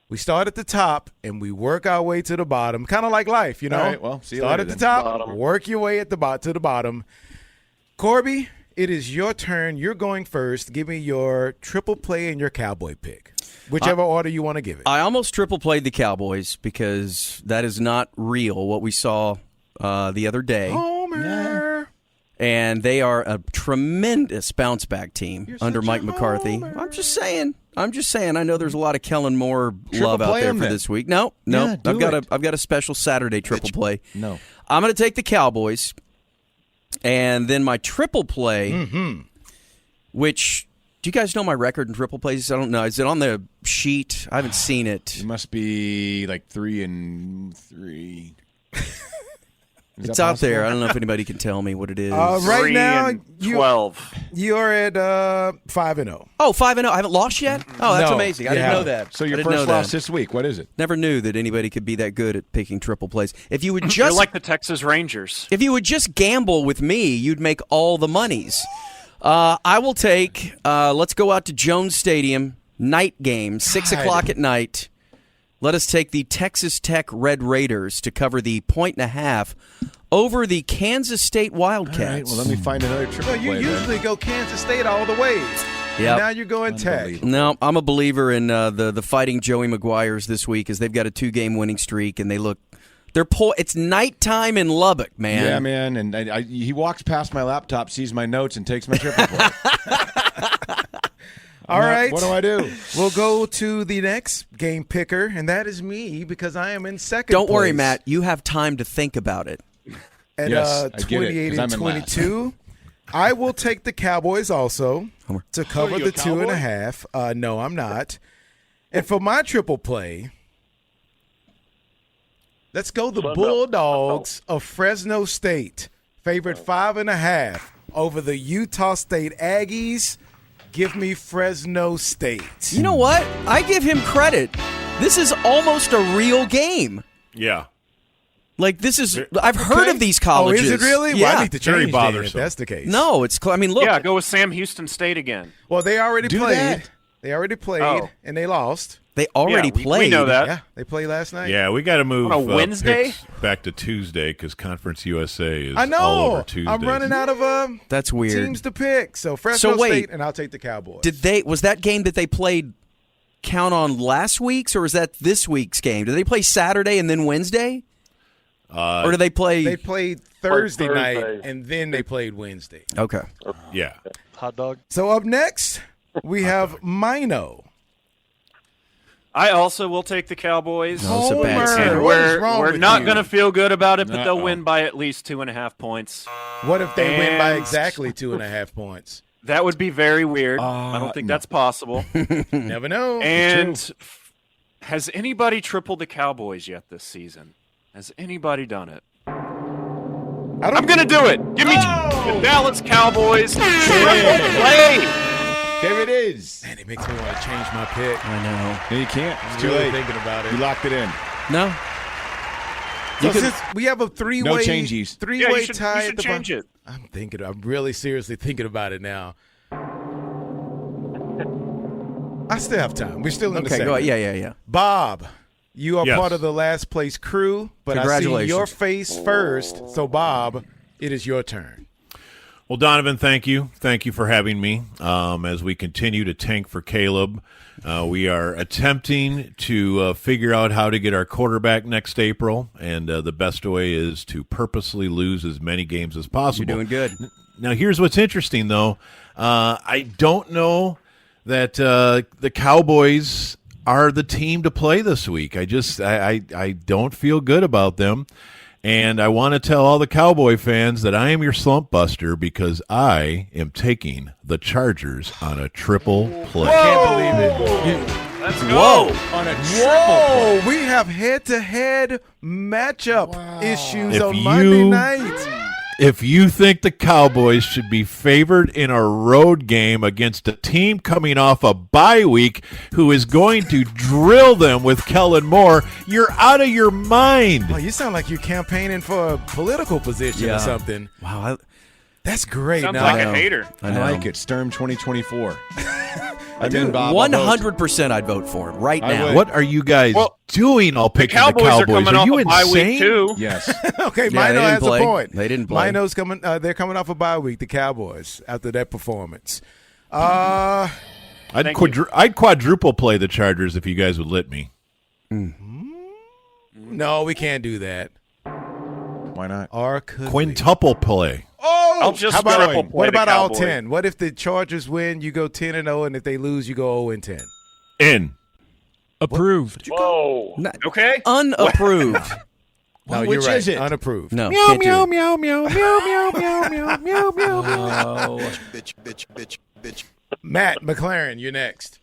we start at the top and we work our way to the bottom, kind of like life, you know. All right, well, see you start later at the then. top, work your way to the bottom. Corby, it is your turn. You're going first. Give me your triple play and your Cowboy pick, whichever order you want to give it. I almost triple played the Cowboys because that is not real, what we saw the other day. Homer. And they are a tremendous bounce-back team under Mike McCarthy. I'm just saying. I know there's a lot of Kellen Moore love out play there him for then. this week. No, Yeah, do I've got a special Saturday triple play. No. I'm going to take the Cowboys, and then my triple play, which, do you guys know my record in triple plays? I don't know. Is it on the sheet? I haven't seen it. It must be like 3-3. Is It's that out there. possible? I don't know if anybody can tell me what it is. Right now, 12. you're at 5-0. Oh, 5-0. I haven't lost yet? Oh, that's No, amazing. I you didn't know haven't. that. So I your didn't know first loss that. this week, what is it? Never knew that anybody could be that good at picking triple plays. If you would You're just like the Texas Rangers. if you would just gamble with me, you'd make all the monies. I will take. Let's go out to Jones Stadium, night game, 6 o'clock at night. Let us take the Texas Tech Red Raiders to cover the 1.5 over the Kansas State Wildcats. All right, well, let me find another triple No, you play usually go Kansas State all the way. Yep. Now you're going Tech. Unbelievable. No, I'm a believer in the Fighting Joey Maguires this week, as they've got a 2-game winning streak, and it's nighttime in Lubbock, man. Yeah, man, and he walks past my laptop, sees my notes, and takes my triple play. All right. What do I do? We'll go to the next game picker, and that is me because I am in second Don't worry, place Matt. You have time to think about it. At Yes, I get it, 28 'cause and I'm in last. 22. I will take the Cowboys also to cover you the a Cowboy? 2.5. No, I'm not. And for my triple play, let's go the Bulldogs of Fresno State, favored 5.5 over the Utah State Aggies. Give me Fresno State. You know what? I give him credit. This is almost a real game. Yeah. Like, this is – I've heard of these colleges. Oh, is it really? Yeah. Well, I need to Very change that if bothersome. that's the case. No, it's – I mean, look. Yeah, go with Sam Houston State again. Well, they already Do played. that. They already played, Oh. and they lost. They already Yeah, we played. know that. Yeah, they played last night. Yeah, we got to move On a Wednesday? picks back to Tuesday because Conference USA is I know. all over Tuesday. I'm running out of That's weird. teams to pick. So Fresno So wait. State, and I'll take the Cowboys. Was that game that they played count on last week's, or is that this week's game? Did they play Saturday and then Wednesday? Or do they play They played Thursday night, Thursday. and then they played Wednesday. Okay. Yeah. Hot dog. So up next, we have Mino. I also will take the Cowboys. No, it's a bad Homer. team. And What is we're wrong we're with not you? going to feel good about it, but they'll Uh-oh. win by at least 2.5 points. What if they win by And- exactly 2.5 points? That would be very weird. I don't think that's possible. Never know. And has anybody tripled the Cowboys yet this season? Has anybody done it? I'm going to do it. Give me the Dallas Cowboys triple play. There it is. Man, it makes me want to change my pick. I know. No, you can't. It's too Really late. thinking about it. You locked it in. No. So since we have a three-way, No changes. Yeah, three-way you should tie at the change bottom. it. I'm really seriously thinking about it now. I still have time. We're still in the Okay, segment. go ahead. Yeah. Bob, You are Yes. part of the last place crew, but I see Congratulations. your face first. So, Bob, it is your turn. Well, Donovan, thank you. Thank you for having me. As we continue to tank for Caleb, we are attempting to figure out how to get our quarterback next April, and the best way is to purposely lose as many games as possible. You're doing good. Now, here's what's interesting, though. I don't know that the Cowboys are the team to play this week. I don't feel good about them. And I want to tell all the Cowboy fans that I am your slump buster because I am taking the Chargers on a triple play. Can't believe it. Let's go. On a Whoa, we have head-to-head matchup issues If on Monday you- night. If you think the Cowboys should be favored in a road game against a team coming off a bye week who is going to drill them with Kellen Moore, you're out of your mind. Oh, you sound like you're campaigning for a political position or something. Wow. That's great. Sounds Now, like a hater. I like it. Sturm 2024. I'm in, Bob. I'll vote. 100% I'd vote for him right I now. would. What are you guys Well, doing all The picking Cowboys are coming Are off you a bye insane? week too. Yes. okay, Yeah, Mino they didn't has play. a point. They didn't play. Mino's coming. They're coming off a bye week. The Cowboys after that performance. Uh, I'd quadruple play the Chargers if you guys would let me. no, we can't do that. Why not? Or could we? Quintuple play. Oh, I'll just how about, triple play what the about all Cowboys. 10? What if the Chargers win, you go 10-0, and if they lose, you go 0-10? In. Approved. Whoa. Okay. Unapproved. No, Which you're right. is it? Unapproved. No. Meow, can't do meow, it. meow, meow, meow, meow, meow, meow, meow, meow. Matt McLaren, you're next.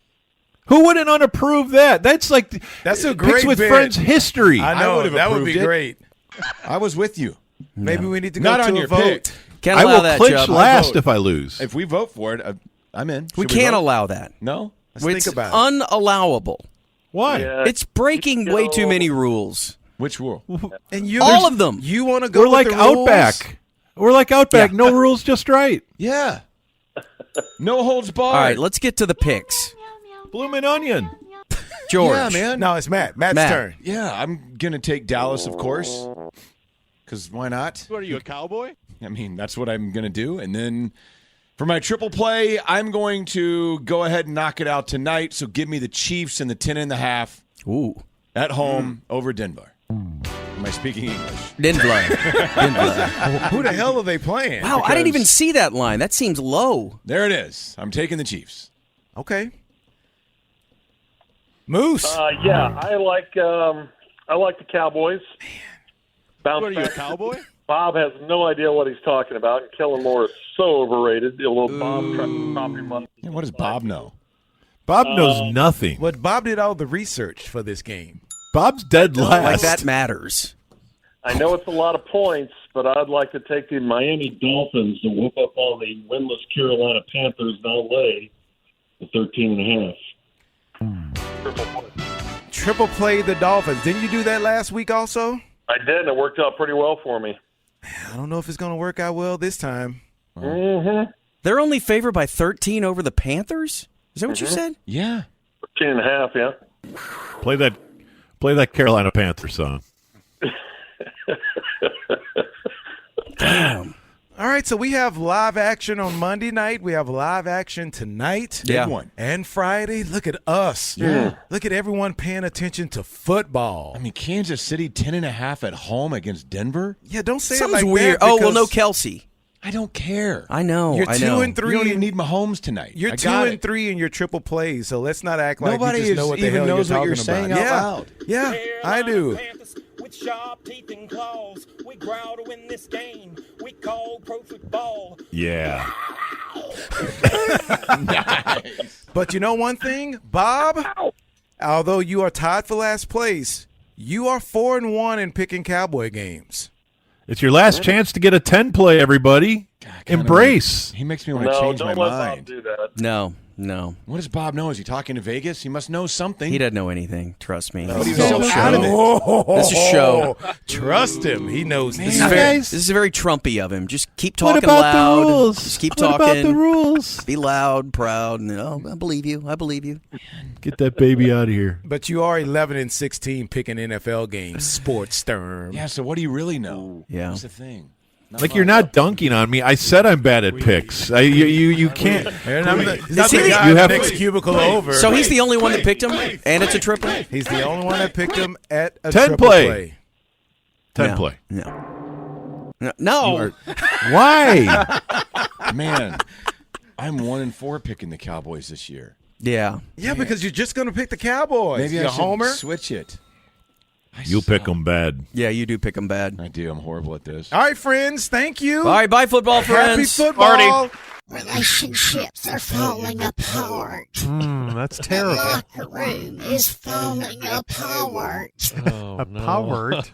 Who wouldn't unapprove that? That's like That's a Picks great with bid. Friends history. I know. would've That would be approved it. great. I was with you. Maybe we need to go Not to on a your vote. pick. Can't I allow will that, clinch Chubb. last vote. if I lose. If we vote for it, I'm in. We Should can't vote? allow that. No? Let's It's think about it. unallowable. Why? It's breaking way too many rules. Which rule? And you, All of them. You want to go We're with like the rules? Outback. We're like Outback. No rules, just right. Yeah. No holds barred. All right, let's get to the picks. Bloomin' onion. George. Yeah, man. No, it's Matt. Matt's Matt. turn. Yeah, I'm going to take Dallas, of course. Because why not? What are you, a cowboy? I mean, that's what I'm going to do. And then for my triple play, I'm going to go ahead and knock it out tonight. So give me the Chiefs and the 10.5 Ooh. at home over Denver. Am I speaking English? Denver. Who the hell are they playing? Wow, I didn't Because- even see that line. That seems low. There it is. I'm taking the Chiefs. Okay. Moose. Yeah, I like the Cowboys. Bounce What are you, a back. cowboy? Bob has no idea what he's talking about, and Kellen Moore is so overrated. A little Bob trying to copy money. Yeah, what does Bob know? Bob knows nothing. But Bob did all the research for this game. Bob's dead last. Like that matters. I know it's a lot of points, but I'd like to take the Miami Dolphins to whoop up all the winless Carolina Panthers in L.A. to 13.5. Triple play the Dolphins. Didn't you do that last week also? I did, and it worked out pretty well for me. I don't know if it's going to work out well this time. Mm-hmm. They're only favored by 13 over the Panthers? Is that what you said? Yeah. 13.5, yeah. Play that Carolina Panther song. Damn. All right, so we have live action on Monday night. We have live action tonight. Yeah. One. And Friday. Look at us. Yeah. Look at everyone paying attention to football. I mean, Kansas City 10.5 at home against Denver? Yeah, don't say Something's it like weird. that. Oh, well, no because Kelsey. I don't care. I know. You're I 2 know. and You 3. don't even need Mahomes tonight. You're I 2 got and it. 3 in your triple plays, so let's not act like Nobody you just know what the even hell knows you're what you're talking saying about. out loud. Yeah, I do. With sharp teeth and claws, we growl to win this game. We call pro football. Yeah. But you know one thing, Bob? Although you are tied for last place, you are 4-1 in picking Cowboy games. It's your last chance to get a 10 play, everybody. Embrace. He makes me want to No, change don't my let Bob mind. do that. No. What does Bob know? Is he talking to Vegas? He must know something. He doesn't know anything. Trust me. But he was so out of it. This is show. Trust him. He knows. This is very Trumpy of him. Just keep talking about loud. the rules? Just keep What talking. about the rules? Be loud, proud, and I believe you. I believe you. Get that baby out of here. But you are 11-16 picking NFL games. Sports Sturm. Yeah, so what do you really know? Yeah. That's the thing. Like, you're not dunking on me. I said I'm bad at picks. You can't. And I'm the Is he- guy you the have- next cubicle over. So he's the only one that picked him, and it's a triple. He's the only one that picked him at a 10 triple play. 10 No. play. No. Why? Man, I'm 1-4 picking the Cowboys this year. Yeah. Yeah, because you're just going to pick the Cowboys. Maybe you I should homer. switch it. You pick them bad. Yeah, you do pick them bad. I do. I'm horrible at this. All right, friends. Thank you. All right, bye, football friends. Happy football. Relationships are falling apart. That's terrible. The locker room is falling apart. Apart?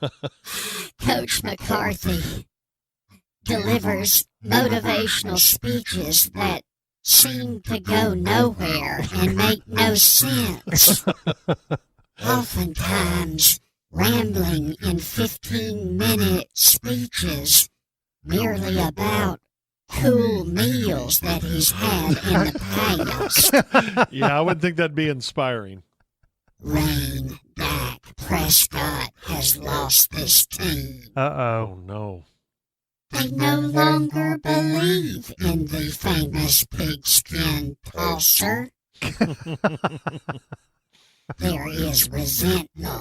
Coach McCarthy delivers motivational speeches that seem to go nowhere and make no sense. Oftentimes, rambling in 15-minute speeches merely about cool meals that he's had in the past. Yeah, I would think that'd be inspiring. Rain Dak Prescott has lost this team. Uh-oh. Oh, no. They no longer believe in the famous pigskin tosser. There is resentment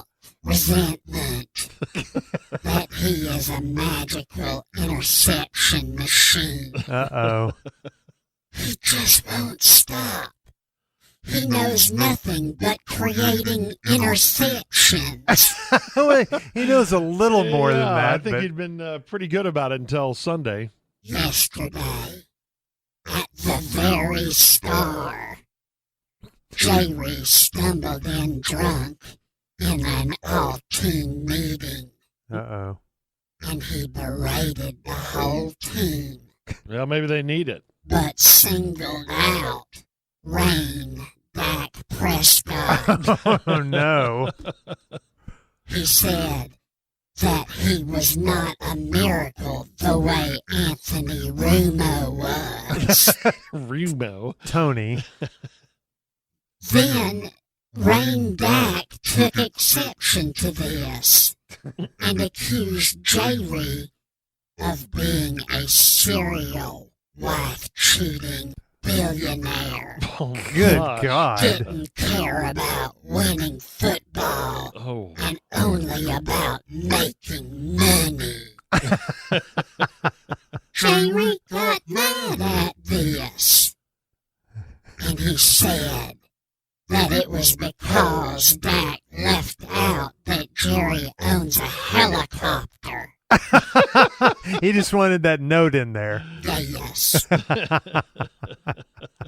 that he is a magical interception machine. Uh-oh. He just won't stop. He knows nothing but creating interceptions. Well, he knows a little more than that. I think but- he'd been pretty good about it until Sunday. Yesterday, at the very Star, Jerry stumbled in drunk in an all-team meeting, Uh-oh. and he berated the whole team, Well, maybe they need it. but singled out Rain Dak Prescott. Oh, no. He said that he was not a miracle the way Anthony Rumo was. Rumo. Tony. Then Rain Dak took exception to this and accused Jerry of being a serial wife-cheating billionaire. Oh, good God. Didn't care about winning football and only about making money. Jerry got mad at this, and he said that it was because Dak left out that Jerry owns a helicopter. He just wanted that note in there. Yes.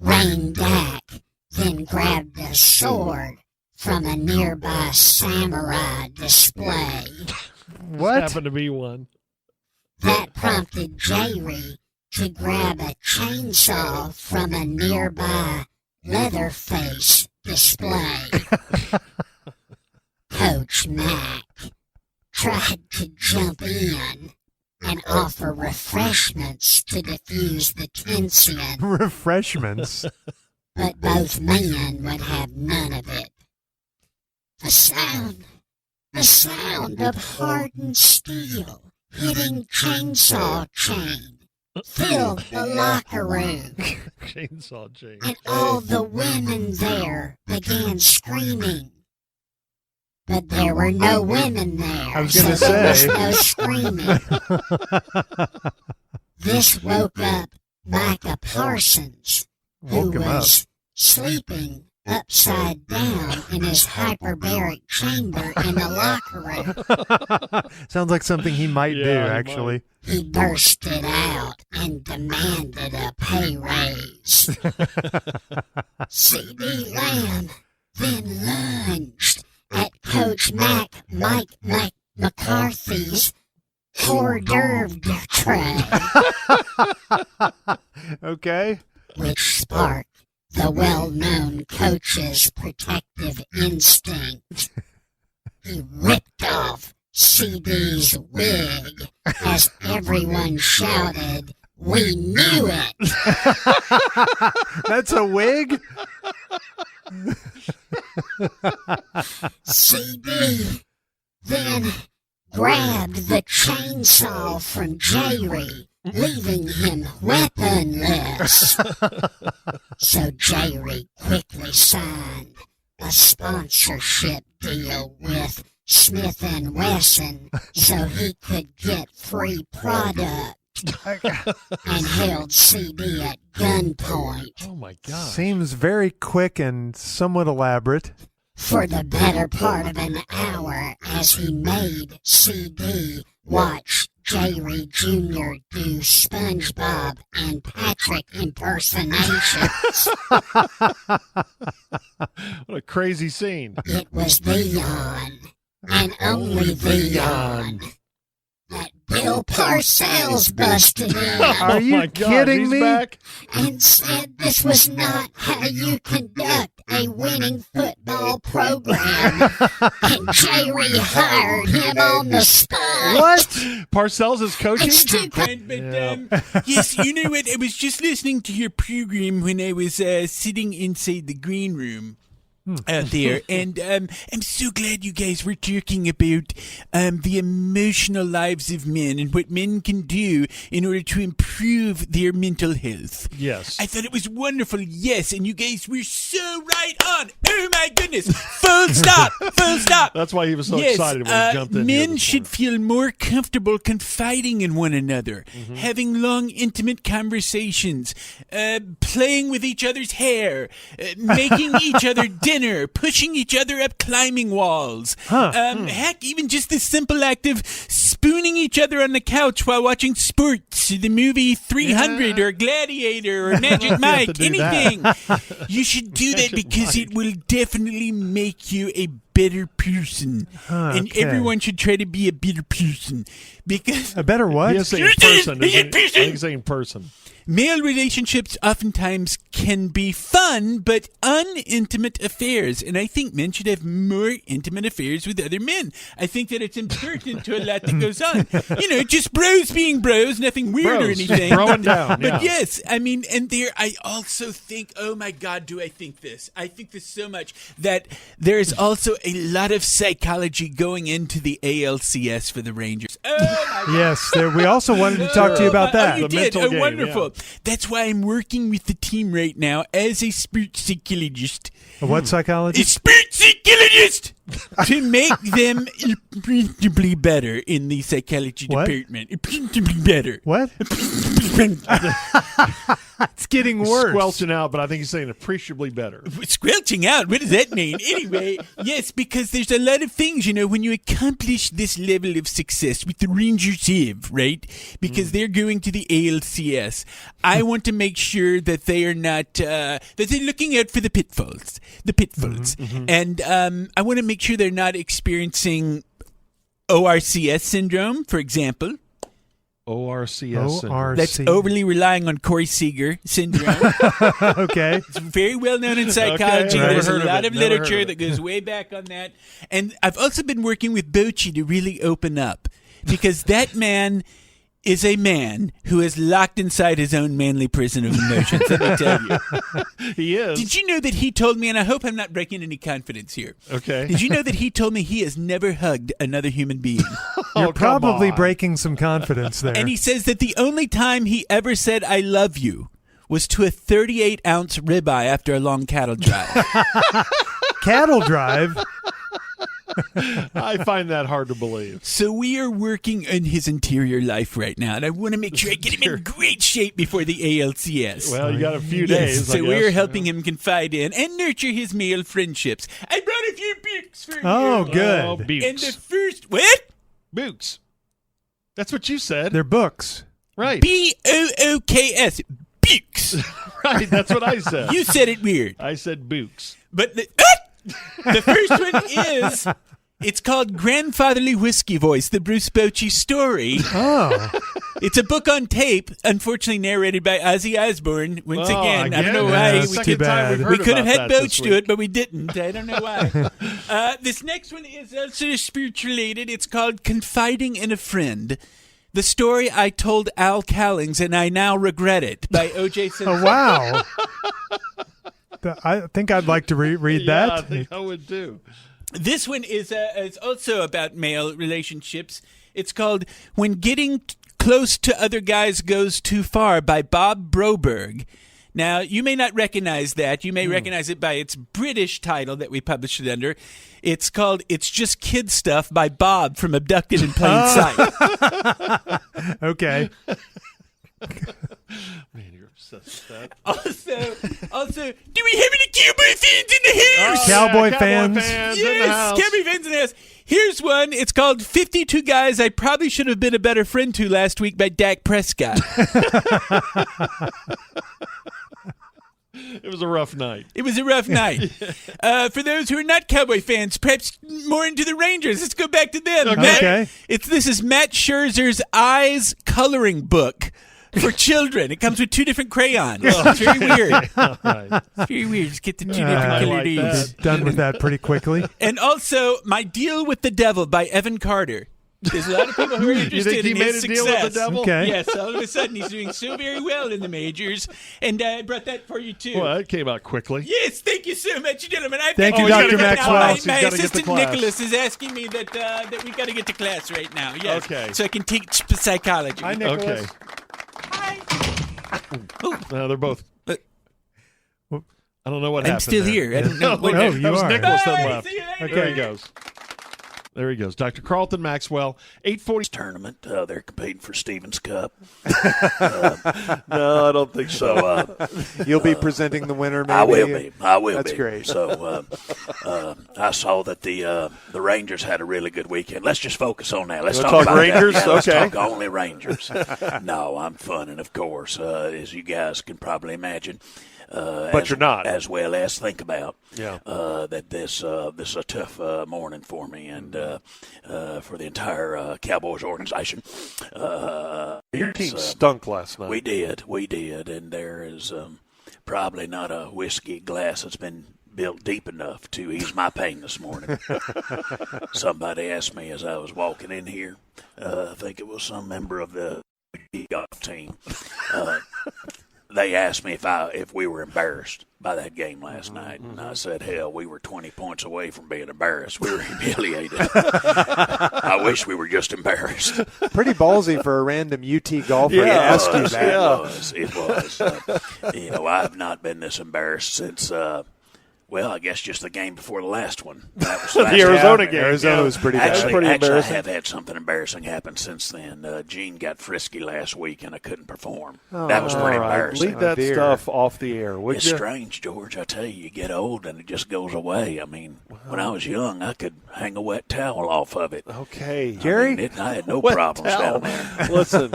Rain Dak then grabbed a sword from a nearby samurai display. What? Happened to be one. That prompted Jerry to grab a chainsaw from a nearby Leatherface display. Coach Mack tried to jump in and offer refreshments to diffuse the tension, Refreshments. but both men would have none of it. The sound of hardened steel hitting chainsaw chain filled the locker room, Chainsaw chain. and all the women there began screaming. But there were no women there. I was gonna so there was say. no screaming. This woke up Micah Parsons, who Woke him was sleeping upside down in his hyperbaric chamber in the locker room. Sounds like something he might do, actually. He bursted out and demanded a pay raise. C.D. Lamb then lunged at Coach Mike McCarthy's hors d'oeuvre tray. Okay. Which sparked the well-known coach's protective instinct. He ripped off CD's wig as everyone shouted, "We knew it!" That's a wig? CD then grabbed the chainsaw from Jerry, leaving him weaponless. So Jerry quickly signed a sponsorship deal with Smith & Wesson so he could get free product and held CD at gunpoint. Oh, my God. Seems very quick and somewhat elaborate. For the better part of an hour as he made CD watch Jerry Jr. do SpongeBob and Patrick impersonations. What a crazy scene. It was Theon, and only Theon, that Bill Parcells busted in. Are you kidding me? Back? And said this was not how you conduct a winning football program. And Jerry hired him on the spot. What? Parcells is coaching? It's too Yes, you know what? I was just listening to your program when I was sitting inside the green room out there, and I'm so glad you guys were talking about the emotional lives of men and what men can do in order to improve their mental health. Yes. I thought it was wonderful, yes, and you guys were so right on. Oh my goodness. Full stop. Full stop. That's why he was so Yes, excited when he jumped in. Men should feel more comfortable confiding in one another, having long, intimate conversations, playing with each other's hair, making each other dinner, pushing each other up climbing walls. Heck, even just the simple act of spooning each other on the couch while watching sports, the movie 300 or Gladiator or Magic Mike, anything. You should do that because it will definitely make you a better person. And Okay. everyone should try to be a better person. Because A better what? He is saying person. I think he's saying person. male relationships oftentimes can be fun but unintimate affairs, and I think men should have more intimate affairs with other men. I think that it's important to a lot that goes on. You know, just bros being bros, nothing weird or Bros, anything. throwing down, But yeah. yes, I mean, and there I also think, oh my God, do I think this? I think this so much that there's also a lot of psychology going into the ALCS for the Rangers. Oh my God. Yes, we also wanted to talk to you about Oh, that. you The did. mental Oh, game, wonderful. That's why I'm working with the team right now as a sports psychologist. What psychology? A sports psychologist to make them impressively better in the psychology What? department. Impressively better. What? It's getting worse. Squelching out, but I think he's saying appreciably better. Squelching out? What does that mean? Anyway, yes, because there's a lot of things, you know, when you accomplish this level of success with the Rangers have, right? Because they're going to the ALCS. I want to make sure that they are not, that they're looking out for the pitfalls. And I want to make sure they're not experiencing ORCS syndrome, for example. ORCS. ORC. That's overly relying on Corey Seager syndrome. Okay. It's very well known in psychology. Okay, There's never a heard lot of of it, never literature heard of that it. goes way back on that. And I've also been working with Bochy to really open up because that man is a man who is locked inside his own manly prison of emotions, let me tell you. He is. Did you know that he told me, and I hope I'm not breaking any confidence here. Okay. Did you know that he told me he has never hugged another human being? You're probably on. breaking some confidence there. And he says that the only time he ever said, I love you, was to a 38-ounce ribeye after a long cattle drive. Cattle drive? I find that hard to believe. So we are working on his interior life right now, and I want to make sure I get him in great shape before the ALCS. Well, you got a few Yes, days. so I we're guess. helping him confide in and nurture his male friendships. I brought a few books for Oh, you. good. Oh, And Bukes. the first, what? Bukes. That's what you said. They're books. Right. B-O-O-K-S. Bukes. Right. That's what I said. You said it weird. I said Bukes. But the first one is, it's called Grandfatherly Whiskey Voice, the Bruce Bochy story. Oh. It's a book on tape, unfortunately narrated by Ozzy Osbourne. Once Oh, again, I don't know again? why. Yeah, we second time we've heard we could have about had that Boach this do it, week. but we didn't. I don't know why. This next one is also spiritual related. It's called Confiding in a Friend. The story I told Al Cowlings, and I now regret it, by O.J. Simpson. Oh, wow. I think I'd like to read Yeah, that. I think I would too. This one is also about male relationships. It's called When Getting Close to Other Guys Goes Too Far by Bob Broberg. Now, you may not recognize that. You may recognize it by its British title that we published it under. It's called It's Just Kid Stuff by Bob from Abducted in Plain Sight. Okay. Man, you're obsessed with that. Also, do we have any Cowboy fans in the house? Cowboy fans. in the Yes, house. Cowboy fans in the house. Here's one. It's called 52 Guys I Probably Should Have Been a Better Friend To last week by Dak Prescott. It was a rough night. It was a rough night. For those who are not Cowboy fans, perhaps more into the Rangers, let's go back to them. Okay. This is Matt Scherzer's Eyes coloring book for children. It comes with 2 different crayons. It's very weird. Right. It's very weird. Just get the 2 different I colored like E's. that. Done with that pretty quickly. And also, My Deal with the Devil by Evan Carter. There's a lot of people who are interested think he in made his a deal with success. the devil? Okay. Yes, all of a sudden he's doing so very well in the majors. And I brought that for you, too. Well, that came out quickly. Yes, thank you so much, gentlemen. I've Thank got you, to Dr. get now. Maxwell. He's My gotta get to assistant class. Nicholas is asking me that we've got to get to class right now. Yes. Okay. So I can teach psychology. Hi, Nicholas. Okay. No, they're both. I don't know what I'm happened. still there. here. I don't know. Oh, you that was are. Nicholas that Bye. left. See you later. There he goes. There he goes. Dr. Carlton Maxwell, 840. Tournament. They're competing for Stevens Cup. No, I don't think So You'll be presenting the winner, maybe? I will be. I will That's be. great. So I saw that the Rangers had a really good weekend. Let's just focus on that. Let's You wanna talk talk about Rangers? That. Yeah, let's Okay. talk only Rangers. No, I'm funning, of course, as you guys can probably imagine. But you're not. As well as think about. Yeah. That this is a tough morning for me and for the entire Cowboys organization. Your team stunk last night. We did, and there is probably not a whiskey glass that's been built deep enough to ease my pain this morning. Somebody asked me as I was walking in here, I think it was some member of the golf team. They asked me if we were embarrassed by that game last night, and I said, hell, we were 20 points away from being embarrassed. We were humiliated. I wish we were just embarrassed. Pretty ballsy for a random UT golfer to It ask you was. that. It was. I've not been this embarrassed since, I guess just the game before the last one. That was The Arizona game. Arizona was pretty bad. Actually, pretty I embarrassing. have had something embarrassing happen since then. Gene got frisky last week, and I couldn't perform. Oh, that was pretty All right, embarrassing. leave that dear. stuff off the air, would It's you? strange, George. I tell you get old and it just goes away. I mean, when I was young, I could hang a wet towel off of it. Okay. Jerry? I had no Wet problems towel. down there. Listen,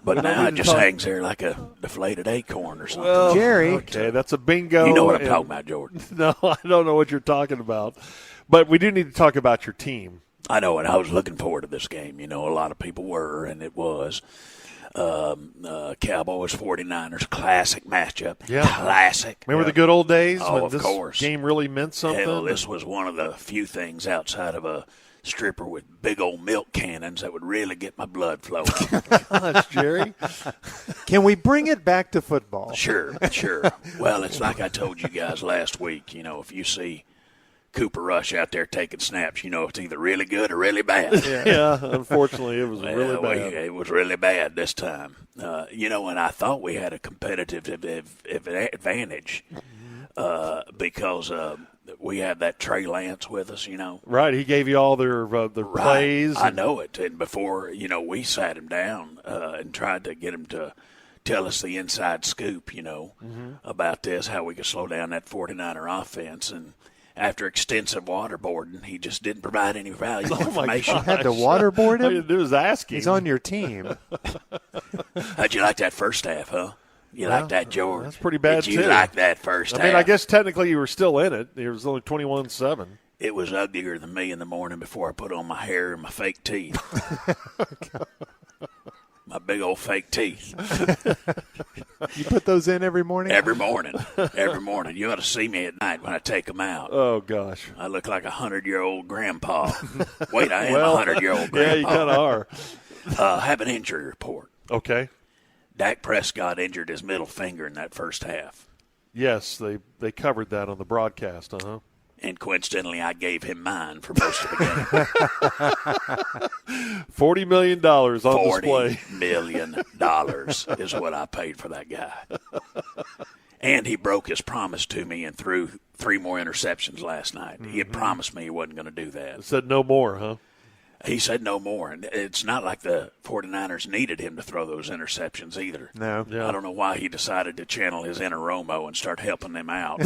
But now need it to just talk- hangs there like a deflated acorn or something. well, Jerry. Okay, that's a bingo. You know what I'm and- talking about, Jordan. No, I don't know what you're talking about. But we do need to talk about your team. I know, and I was looking forward to this game. A lot of people were, and it was. Cowboys 49ers, classic matchup. Yeah. Classic. Remember the good old days Oh, when of this course. game really meant something? Hell, this was one of the few things outside of a stripper with big old milk cannons that would really get my blood flowing. Gosh, Jerry. Can we bring it back to football? Sure. Well, it's like I told you guys last week. If you see Cooper Rush out there taking snaps, it's either really good or really bad. Yeah, unfortunately, it was really bad. It was really bad this time. And I thought we had a competitive advantage because we had that Trey Lance with us, Right, he gave you all their plays. I know it. And before, we sat him down and tried to get him to tell us the inside scoop, about this, how we could slow down that 49er offense. And after extensive waterboarding, he just didn't provide any valuable information. You had to waterboard All you him? had to do is ask him. He's on your team. How'd you like that first half, huh? You like that, George? That's pretty bad, Did you too. like that first half? I guess technically you were still in it. It was only 21-7. It was uglier than me in the morning before I put on my hair and my fake teeth. My big old fake teeth. You put those in every morning? Every morning. Every morning. You ought to see me at night when I take them out. Oh, gosh. I look like a 100-year-old grandpa. Wait, I am a 100-year-old grandpa. Yeah, you kind of are. Have an injury report. Okay. Dak Prescott injured his middle finger in that first half. Yes, they covered that on the broadcast, And coincidentally, I gave him mine for most of the game. $40 million on display. $40 million is what I paid for that guy. And he broke his promise to me and threw 3 more interceptions last night. He had promised me he wasn't going to do that. Said no more, huh? He said no more. And it's not like the 49ers needed him to throw those interceptions either. No. Yeah. I don't know why he decided to channel his inner Romo and start helping them out.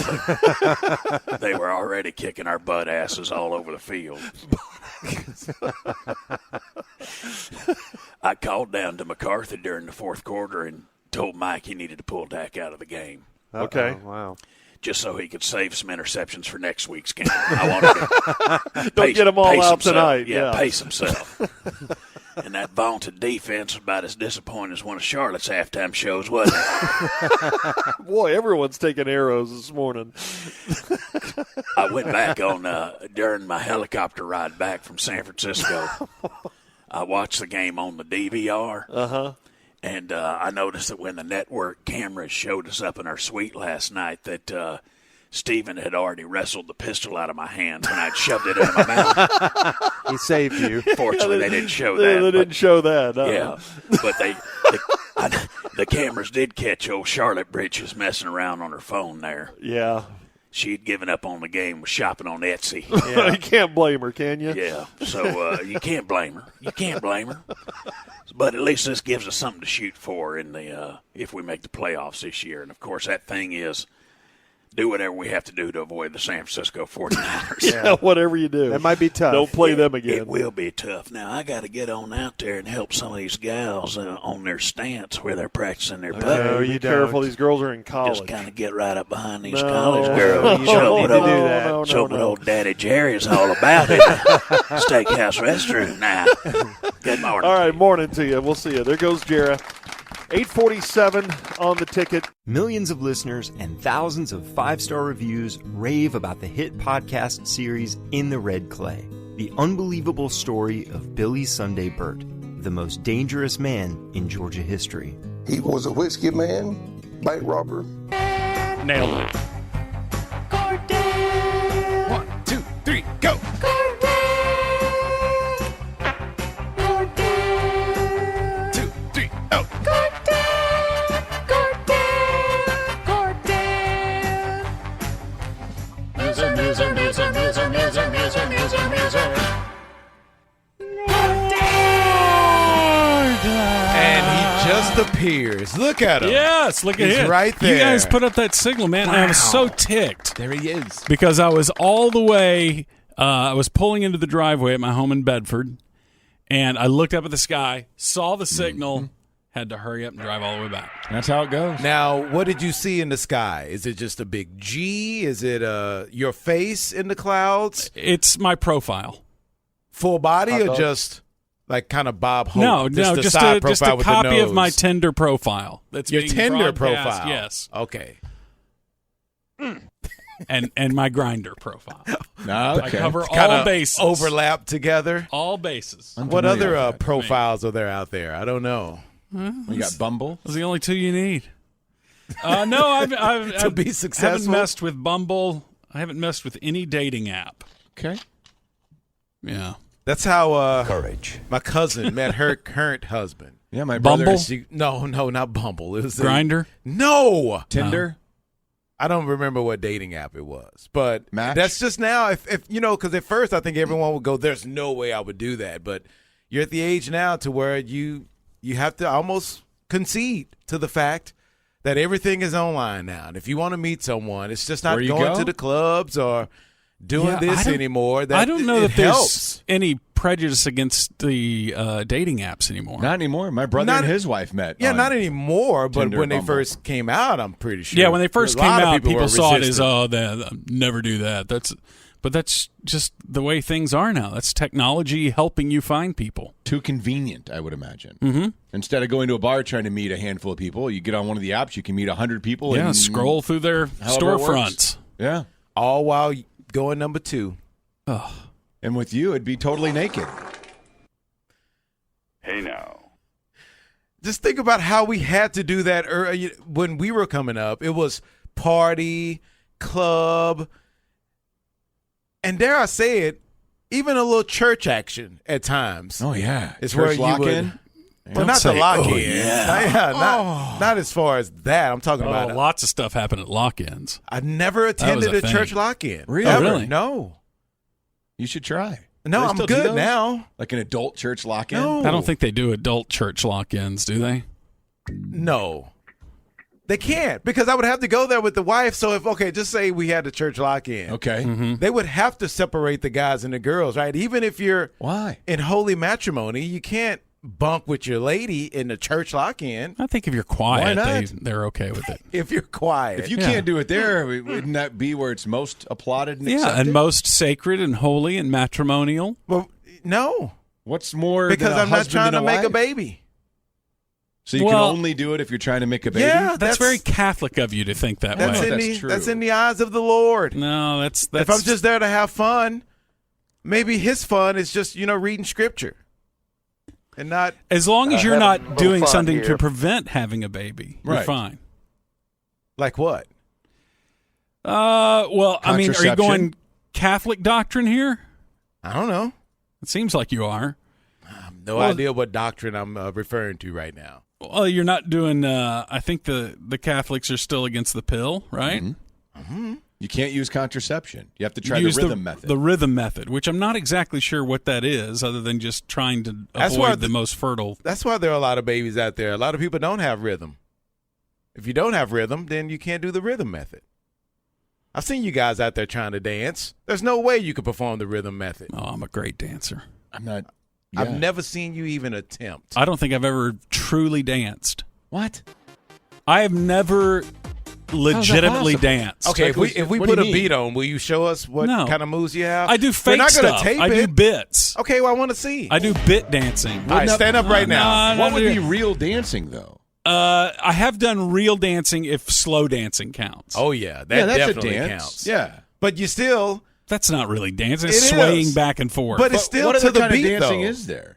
They were already kicking our butt asses all over the field. I called down to McCarthy during the fourth quarter and told Mike he needed to pull Dak out of the game. Okay. Wow. Just so he could save some interceptions for next week's game. I wanted to Don't get them all out tonight. Yeah, pace himself. And that vaunted defense was about as disappointing as one of Charlotte's halftime shows, wasn't it? Boy, everyone's taking arrows this morning. I went back on during my helicopter ride back from San Francisco. I watched the game on the DVR. Uh-huh. And I noticed that when the network cameras showed us up in our suite last night that Steven had already wrestled the pistol out of my hand when I'd shoved it in my mouth. He saved you. Fortunately, they didn't show that. They didn't show that. Yeah, but the cameras did catch old Charlotte Bridges messing around on her phone there. Yeah. She'd given up on the game, was shopping on Etsy. Yeah. You can't blame her, can you? Yeah, so you can't blame her. You can't blame her. But at least this gives us something to shoot for in the if we make the playoffs this year. And, of course, that thing is do whatever we have to do to avoid the San Francisco 49ers. Yeah, whatever you do. That might be tough. Don't play them again. It will be tough. Now, I got to get on out there and help some of these gals on their stance where they're practicing their putt. No, Be you careful. don't. These girls are in college. Just kind of get right up behind these No. college girls. You don't need to do that. Show them what old Daddy Jerry's all about in the steakhouse restroom now. Good morning. All right, morning to you. We'll see you. There goes Jarrah. 847 on the ticket. Millions of listeners and thousands of 5-star reviews rave about the hit podcast series In the Red Clay. The unbelievable story of Billy Sunday Burt, the most dangerous man in Georgia history. He was a whiskey man, bank robber. Nailed it. 1, 2, 3, go. 2, 3, oh. And he just appears. Look at him. Yes, look at He's him. right there. You guys put up that signal, man. And I was so ticked. There he is. Because I was all the way, I was pulling into the driveway at my home in Bedford, and I looked up at the sky, saw the signal, had to hurry up and drive all the way back. That's how it goes. Now, what did you see in the sky? Is it just a big G? Is it your face in the clouds? It's my profile. Full body Hot or dog? just like kind of Bob Hope? No, the just side a profile with the copy of my nose? Tinder profile. That's Your being Tinder broadcast, profile? Yes. Okay. and my Grinder profile. No, I cover It's all kinda bases. overlap together. All bases. What other profiles are there out there? I don't know. You got Bumble? Those are the only two you need. No, I've To be haven't successful? messed with Bumble. I haven't messed with any dating app. Okay. Yeah. That's how Courage. my cousin met her current husband. Yeah, my Bumble? brother. No, not Bumble. It was Grindr? No. Tinder? I don't remember what dating app it was, but Match? that's just now. If you know, because at first I think everyone would go, "There's no way I would do that," but you're at the age now to where you have to almost concede to the fact that everything is online now, and if you want to meet someone, it's just not Where you going go? to the clubs or doing Yeah, this anymore. That I don't know it that there's helps. any prejudice against the dating apps anymore. Not anymore. My brother Not- and his wife met. Yeah, on not anymore. But Tinder, when they Bumble. first came out, I'm pretty sure. Yeah, when they first a came lot of out, people were saw it as, resistant. oh, never do that. But that's just the way things are now. That's technology helping you find people. Too convenient, I would imagine. Mm-hmm. Instead of going to a bar trying to meet a handful of people, you get on one of the apps, you can meet 100 people. Yeah, and scroll through their storefronts. Yeah. All while going number 2. Oh. And with you, it'd be totally naked. Hey, now. Just think about how we had to do that when we were coming up. It was party, club, and dare I say it, even a little church action at times. Oh, yeah. It's Church where you lock-in? Well, not the lock-in. Yeah. Not as far as that. I'm talking about lots of stuff happened at lock-ins. I never attended a church lock-in. Really? Ever. Really? No. You should try. No, Do they I'm still do good those? now. Like an adult church lock-in? No. I don't think they do adult church lock-ins, do they? No. They can't, because I would have to go there with the wife. So just say we had the church lock-in. Okay. Mm-hmm. They would have to separate the guys and the girls, right? Even if you're in holy matrimony, you can't bunk with your lady in the church lock-in. I think if you're quiet, Why not? they're okay with it. If you're quiet. If you can't do it there, wouldn't that be where it's most applauded and accepted? and most sacred and holy and matrimonial. Well, no. What's more Because than a I'm not husband trying and to make a wife? baby. So you can only do it if you're trying to make a baby? Yeah, That's very Catholic of you to think that way. That's in the eyes of the Lord. No, that's if I'm just there to have fun, maybe his fun is just, reading scripture. And not as long as you're not doing something here. to prevent having a baby, you're Right. fine. Like what? Well, I mean, are you Contraception? going Catholic doctrine here? I don't know. It seems like you are. No idea what doctrine I'm referring to right now. Well, you're not doing. I think the Catholics are still against the pill, right? Mm-hmm. You can't use contraception. You have to try Use the rhythm method. The rhythm method, which I'm not exactly sure what that is, other than just trying to avoid the most fertile. That's why there are a lot of babies out there. A lot of people don't have rhythm. If you don't have rhythm, then you can't do the rhythm method. I've seen you guys out there trying to dance. There's no way you could perform the rhythm method. Oh, I'm a great dancer. I'm not. I've never seen you even attempt. I don't think I've ever truly danced. What? I have never legitimately danced. Okay, if we put a beat on, will you show us what kind of moves you have? I do We're fake not gonna stuff. tape I do it. bits. Okay, well, I want to see. I do bit dancing. All right, stand up right now. What would be real dancing, though? I have done real dancing if slow dancing counts. Oh, yeah. That that's a definitely dance. counts. Yeah. But you still... That's not really dancing. It It's is. swaying back and forth. But it's still what to other the kind beat, of dancing though. is there?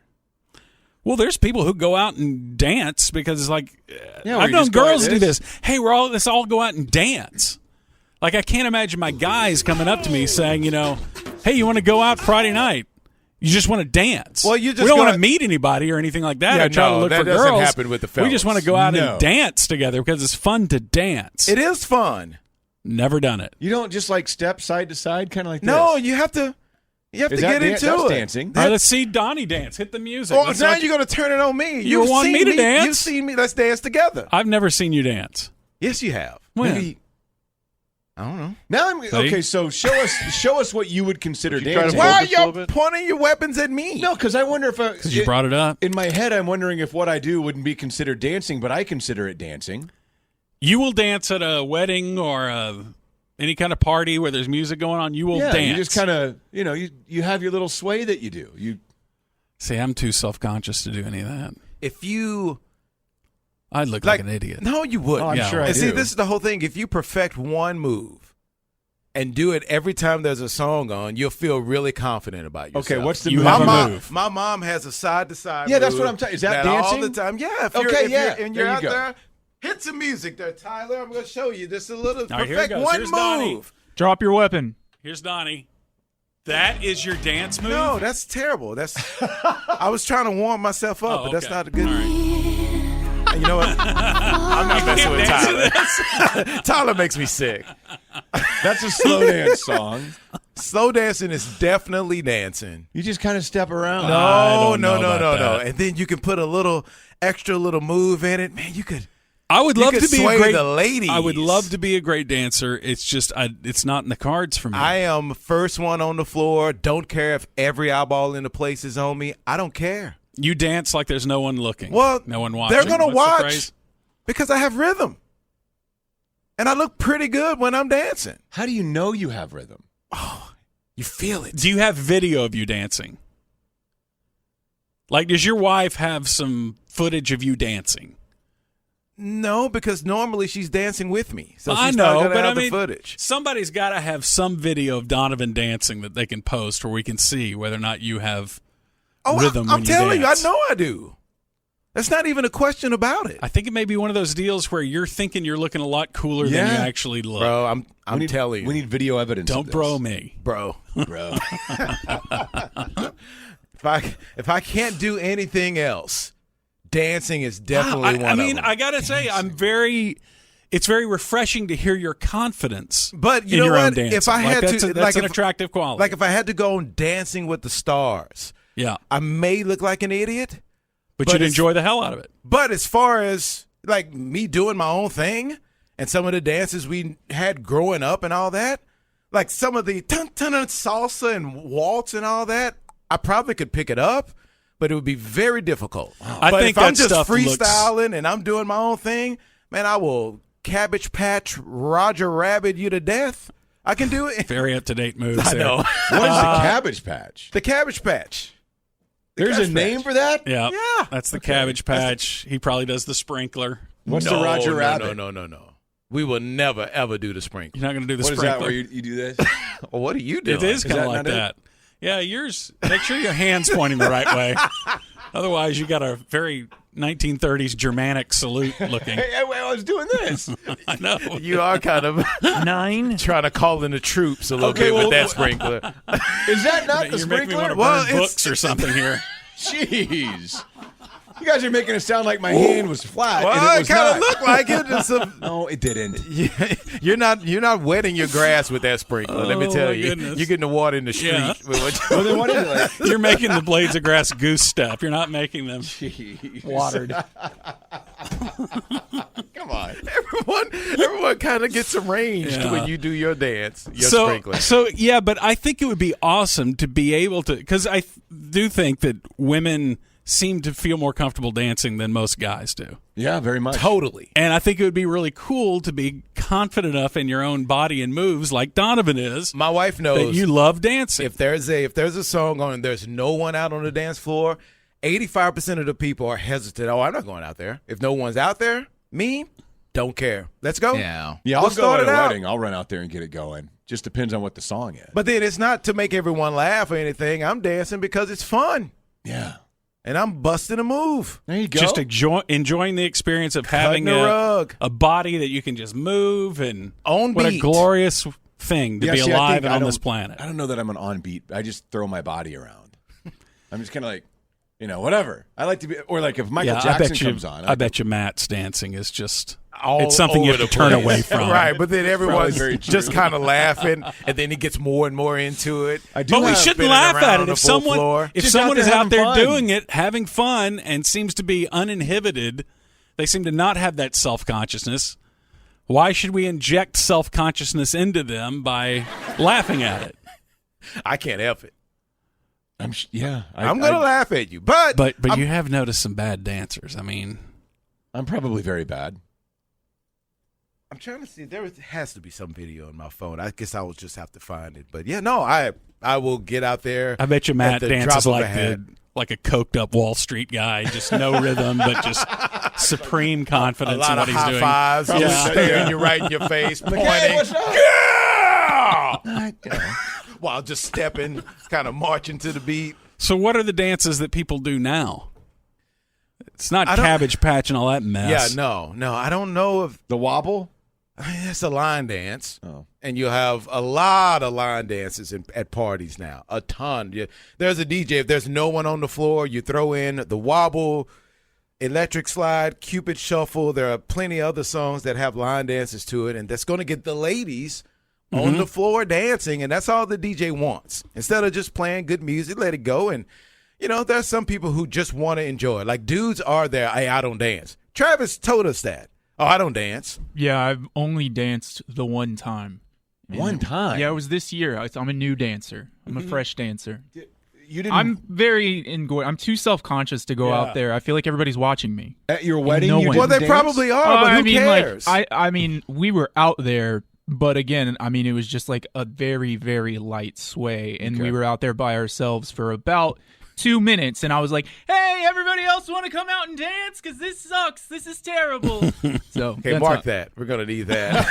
Well, there's people who go out and dance because it's like Yeah, where I've you known just go like girls do this. this. Hey, let's all go out and dance. Like I can't imagine my guys coming up to me saying, hey, you want to go out Friday night? You just want to dance. Well, you just we don't go want out- to meet anybody or anything like that. Yeah, or try to no, look that for doesn't girls. happen with the We just fellas. want to go out No. and dance together because it's fun to dance. It is fun. Never done it. You don't just like step side to side, kind of like No, this? you have to Is get that into that's it. dancing. All right, let's see Donnie dance. Hit the music. Oh, Let's now watch- you're going to turn it on me. You want seen me to dance? You've seen me. Let's dance together. I've never seen you dance. Yes, you have. When? Maybe. I don't know. Now I'm See? okay. So show us what you would consider Would you try to dancing. Why are focus a little y'all bit? pointing your weapons at me? No, because I wonder if Because you brought it up. in my head, I'm wondering if what I do wouldn't be considered dancing, but I consider it dancing. You will dance at a wedding or any kind of party where there's music going on. You will yeah, dance. you just kind of you have your little sway that you do. You See, I'm too self-conscious to do any of that. If you I'd look like an idiot. No, you wouldn't. Oh, I'm sure I And see, do. this is the whole thing. If you perfect one move and do it every time there's a song on, you'll feel really confident about yourself. Okay, what's the You move? have a mom, move. My mom has a side-to-side Yeah, that's move what I'm talking- is that all dancing? the time. Yeah. If Okay, you're, yeah. and you're There you out go. there, hit some music there, Tyler. I'm going to show you just a little. All right, here it perfect goes. one Here's Donnie. move. Drop your weapon. Here's Donnie. That is your dance move? No, that's terrible. That's. I was trying to warm myself up, Oh, but that's okay. not a good. All right. You know what? I'm not messing with can't Tyler. Tyler makes me sick. that's a slow dance song. Slow dancing is definitely dancing. You just kind of step around. I No, don't no, know no, about no, no. that. And then you can put a little extra little move in it. Man, you could. I would You love could to be sway a great the ladies. I would love to be a great dancer. It's just it's not in the cards for me. I am first one on the floor. Don't care if every eyeball in the place is on me. I don't care. You dance like there's no one looking. Well, no one watching. they're gonna What's the watch phrase? because I have rhythm, and I look pretty good when I'm dancing. How do you know you have rhythm? You feel it. Do you have video of you dancing? Like, does your wife have some footage of you dancing? No, because normally she's dancing with me. So I she's know, not gonna but have I mean, the footage. somebody's got to have some video of Donovan dancing that they can post where we can see whether or not you have rhythm when I'm you telling dance. you, I know I do. That's not even a question about it. I think it may be one of those deals where you're thinking you're looking a lot cooler than you actually look. Bro, I'm telling you. We need video evidence. Don't of this. bro me. Bro. Bro. If I can't do anything else, dancing is definitely one I of mean, them. I got to say, it's very refreshing to hear your confidence But you in know your what? own dancing. If I had that's to, that's like an attractive quality. Like if I had to go on Dancing with the Stars, yeah, I may look like an idiot, but you'd enjoy the hell out of it. But as far as like me doing my own thing and some of the dances we had growing up and all that, like some of the salsa and waltz and all that, I probably could pick it up, but it would be very difficult. I but think if I'm that just stuff freestyling and I'm doing my own thing, man, I will Cabbage Patch Roger Rabbit you to death. I can do it. Very up-to-date moves I there. know. What is the Cabbage Patch? The Cabbage Patch. There's a name for that? Yeah. Yeah. That's the Cabbage Patch. He probably does the sprinkler. What's the Roger Rabbit? No. We will never, ever do the sprinkler. You're not going to do the What is sprinkler. that where you do this? Well, what are you doing? It is kind of like not it? that. Yeah, yours. Make sure your hand's pointing the right way. Otherwise, you got a very 1930s Germanic salute looking. Hey, I was doing this. I know. You are kind of 9 trying to call in the troops a little Okay, bit well, with that sprinkler. Is that not the You're making me sprinkler? want to burn Well, it's- books or something here. Jeez. You guys are making it sound like my hand was flat. and Well, it it was kind not. of looked like it. It's a, No, it didn't. you're not wetting your grass with that sprinkler. Let me Oh, tell my you, goodness. you're getting the water in the street. Yeah. Well, then what is it like? You're making the blades of grass goose step. You're not making them Jeez. watered. Come on. Everyone kind of gets arranged Yeah. when you do your dance, your sprinkler. So yeah, but I think it would be awesome to be able to, because I do think that women seem to feel more comfortable dancing than most guys do. Yeah, very much. Totally. And I think it would be really cool to be confident enough in your own body and moves, like Donovan is. My wife knows that you love dancing. If there's a song on and there's no one out on the dance floor, 85% of the people are hesitant. Oh, I'm not going out there. If no one's out there, me, don't care. Let's go. Yeah, I'll We'll go start at a it out. wedding. I'll run out there and get it going. Just depends on what the song is. But then it's not to make everyone laugh or anything. I'm dancing because it's fun. Yeah. And I'm busting a move. There you go. Just enjoying the experience of having Cutting the rug. a body that you can just move and On what a beat. glorious thing to Yeah, be see, I alive think and I on don't- this planet. I don't know that I'm an on beat. I just throw my body around. I'm just kind of like, whatever. I like to be, or like if Michael Jackson comes on. I bet you Matt's dancing is just All it's something you over have to the turn place. away from. Right, but then everyone's very true. just kind of laughing, and then he gets more and more into it. I do But we have shouldn't spinning laugh around at on it. the If full someone floor. if Just someone out is there out there having fun. doing it, having fun, and seems to be uninhibited, they seem to not have that self-consciousness. Why should we inject self-consciousness into them by laughing at it? I can't help it. I'm I'm going to laugh at you, but you have noticed some bad dancers. I mean, I'm probably very bad. I'm trying to see. There has to be some video on my phone. I guess I will just have to find it. But yeah, no, I will get out there. I bet you at Matt the dances drop of a like hat. like a coked up Wall Street guy, just no rhythm, but just supreme A confidence lot in of what he's high doing. fives, Yeah. just staring you right in your face, pointing. Hey, what's up? Yeah! While just stepping, kind of marching to the beat. So, what are the dances that people do now? It's not I don't- Cabbage Patch and all that mess. Yeah, no. I don't know if The wobble? it's a line dance. Oh. And you have a lot of line dances at parties now. A ton. There's a DJ. If there's no one on the floor, you throw in the wobble, electric slide, Cupid shuffle. There are plenty of other songs that have line dances to it, and that's going to get the ladies on the floor dancing, and that's all the DJ wants. Instead of just playing good music, let it go. And, there's some people who just want to enjoy it. Like, dudes are there, hey, I don't dance. Travis told us that. Oh, I don't dance. Yeah, I've only danced the one time. One time? Yeah, it was this year. I'm a new dancer. I'm a fresh dancer. You didn't. I'm very I'm too self-conscious to go out there. I feel like everybody's watching me. At your wedding, No you one- didn't Well, they dance? probably are, but who I mean, cares? I mean, we were out there But again, I mean, it was just like a very, very light sway. And we were out there by ourselves for about 2 minutes. And I was like, hey, everybody else want to come out and dance? Because this sucks. This is terrible. So, Okay, mark that. We're going to need that.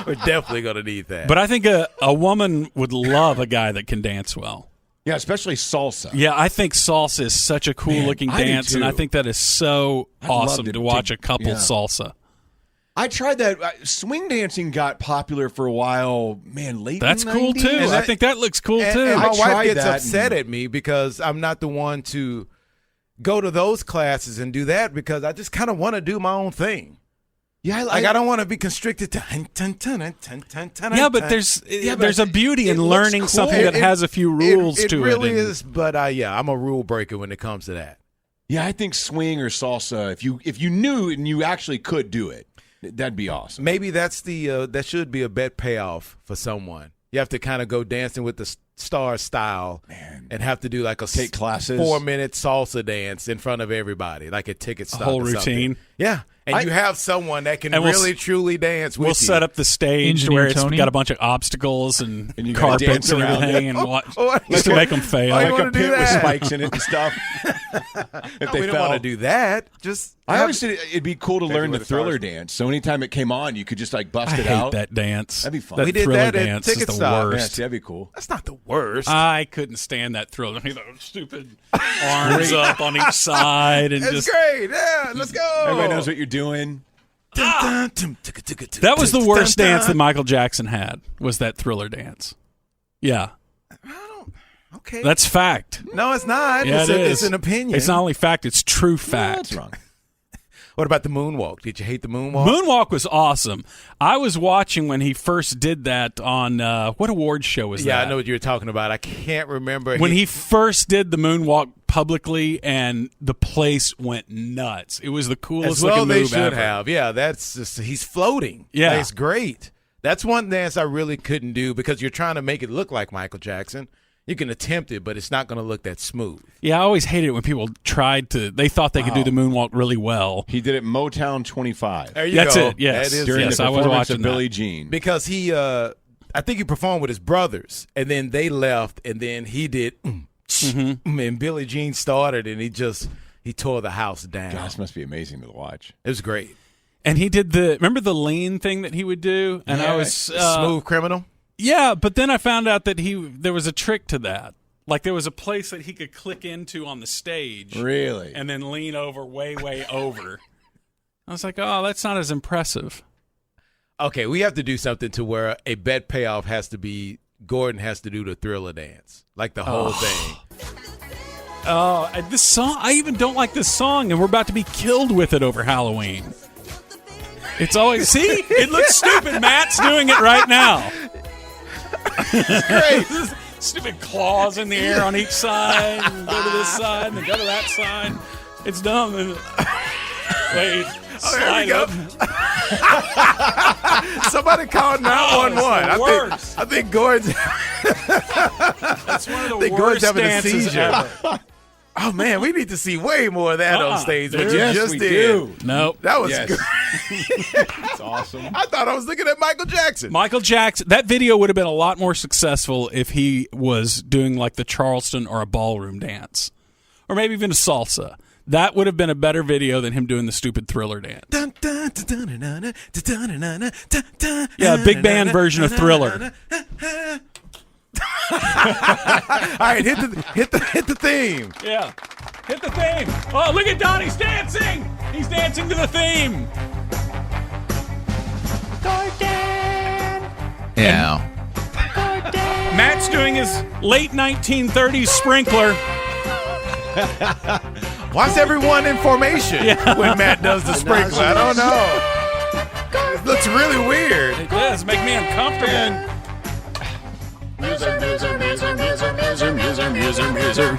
We're definitely going to need that. But I think a woman would love a guy that can dance well. Yeah, especially salsa. Yeah, I think salsa is such a cool-looking I do dance, and I too. think that is so I'd love awesome to watch a couple salsa. I tried that. Swing dancing got popular for a while. Man, late That's in the cool, 90s. too. I think that looks cool, too. And my I wife tried gets that upset at me because I'm not the one to go to those classes and do that because I just kind of want to do my own thing. Yeah, I don't want to be constricted to. Yeah, but there's a beauty in learning something that has a few rules it to it. really is, but I'm a rule breaker when it comes to that. Yeah, I think swing or salsa. If you knew and you actually could do it, that'd be awesome. Maybe that's that should be a bet payoff for someone. You have to kind of go dancing with the star style and have to do like take classes, 4-minute salsa dance in front of everybody, like a ticket stop. whole or something. routine. Yeah, and you have someone that can really truly dance with you. We'll set up the stage Engineer where it's Tony? got a bunch of obstacles and you gotta carpets dance and around everything, it. and watch, just to make them fail. Oh, you Like wanna a do pit with that? spikes in it and stuff. If We don't want to do that. Just I always said it'd be cool to learn the Thriller dance. So anytime it came on, you could just like bust I it hate out. that dance. That'd be fun. That We did Thriller that at dance is Ticket the Stop. worst. That'd be cool. That's not the worst. I couldn't stand that Thriller. Those stupid arms up on each side and It's just great. Yeah, let's go. Everybody knows what you're doing. that was the worst dance that Michael Jackson had. Was that Thriller dance? Yeah, Okay. that's fact. No, it's not. Yeah, it's, it is. It's an opinion. It's not only fact; it's true fact. That's wrong. What about the moonwalk? Did you hate the moonwalk? Moonwalk was awesome. I was watching when he first did that on what award show was that? Yeah, I know what you were talking about. I can't remember. When he first did the moonwalk publicly, and the place went nuts. It was the coolest as well looking they move should ever. have. Yeah, that's just, he's floating. Yeah. It's great. That's one dance I really couldn't do because you're trying to make it look like Michael Jackson. You can attempt it, but it's not going to look that smooth. Yeah, I always hated it when people tried to. They thought they could do the moonwalk really well. He did it Motown 25. There you That's go. it. Yes, That is During it. the I was performance watching of that. Billie Jean. Because he, I think he performed with his brothers, and then they left, and then he did, and Billie Jean started, and he tore the house down. Gosh, this must be amazing to watch. It was great. And he did remember the lean thing that he would do? And I was Smooth Criminal. Yeah, but then I found out that there was a trick to that. Like there was a place that he could click into on the stage. Really? And then lean over way over. I was like, oh, that's not as impressive. Okay, we have to do something to where a bet payoff has to be Gordon has to do the Thriller dance, like the whole thing. Oh, this song, I even don't like this song, and we're about to be killed with it over Halloween. It's always, see? It looks stupid. Matt's doing it right now. Great. Stupid claws in the air on each side, and go to this side, and then go to that side. It's dumb. Wait. There we go. Somebody called 911. I think Gordon's. That's one of the Gordon's worst having a dances seizure. ever. Oh man, we need to see way more of that on stage. But Yes, you just we did. do. Nope. That was Yes. good. It's awesome. I thought I was looking at Michael Jackson. Michael Jackson, that video would have been a lot more successful if he was doing like the Charleston or a ballroom dance. Or maybe even a salsa. That would have been a better video than him doing the stupid Thriller dance. Yeah, a big band version of Thriller. All right, hit the theme. Yeah. Hit the theme. Oh, look at Donnie's dancing. He's dancing to the theme. Yeah. Matt's doing his late 1930s sprinkler. Why's everyone in formation when Matt does the sprinkler? I don't know. It looks really weird. It does make me uncomfortable. Muser.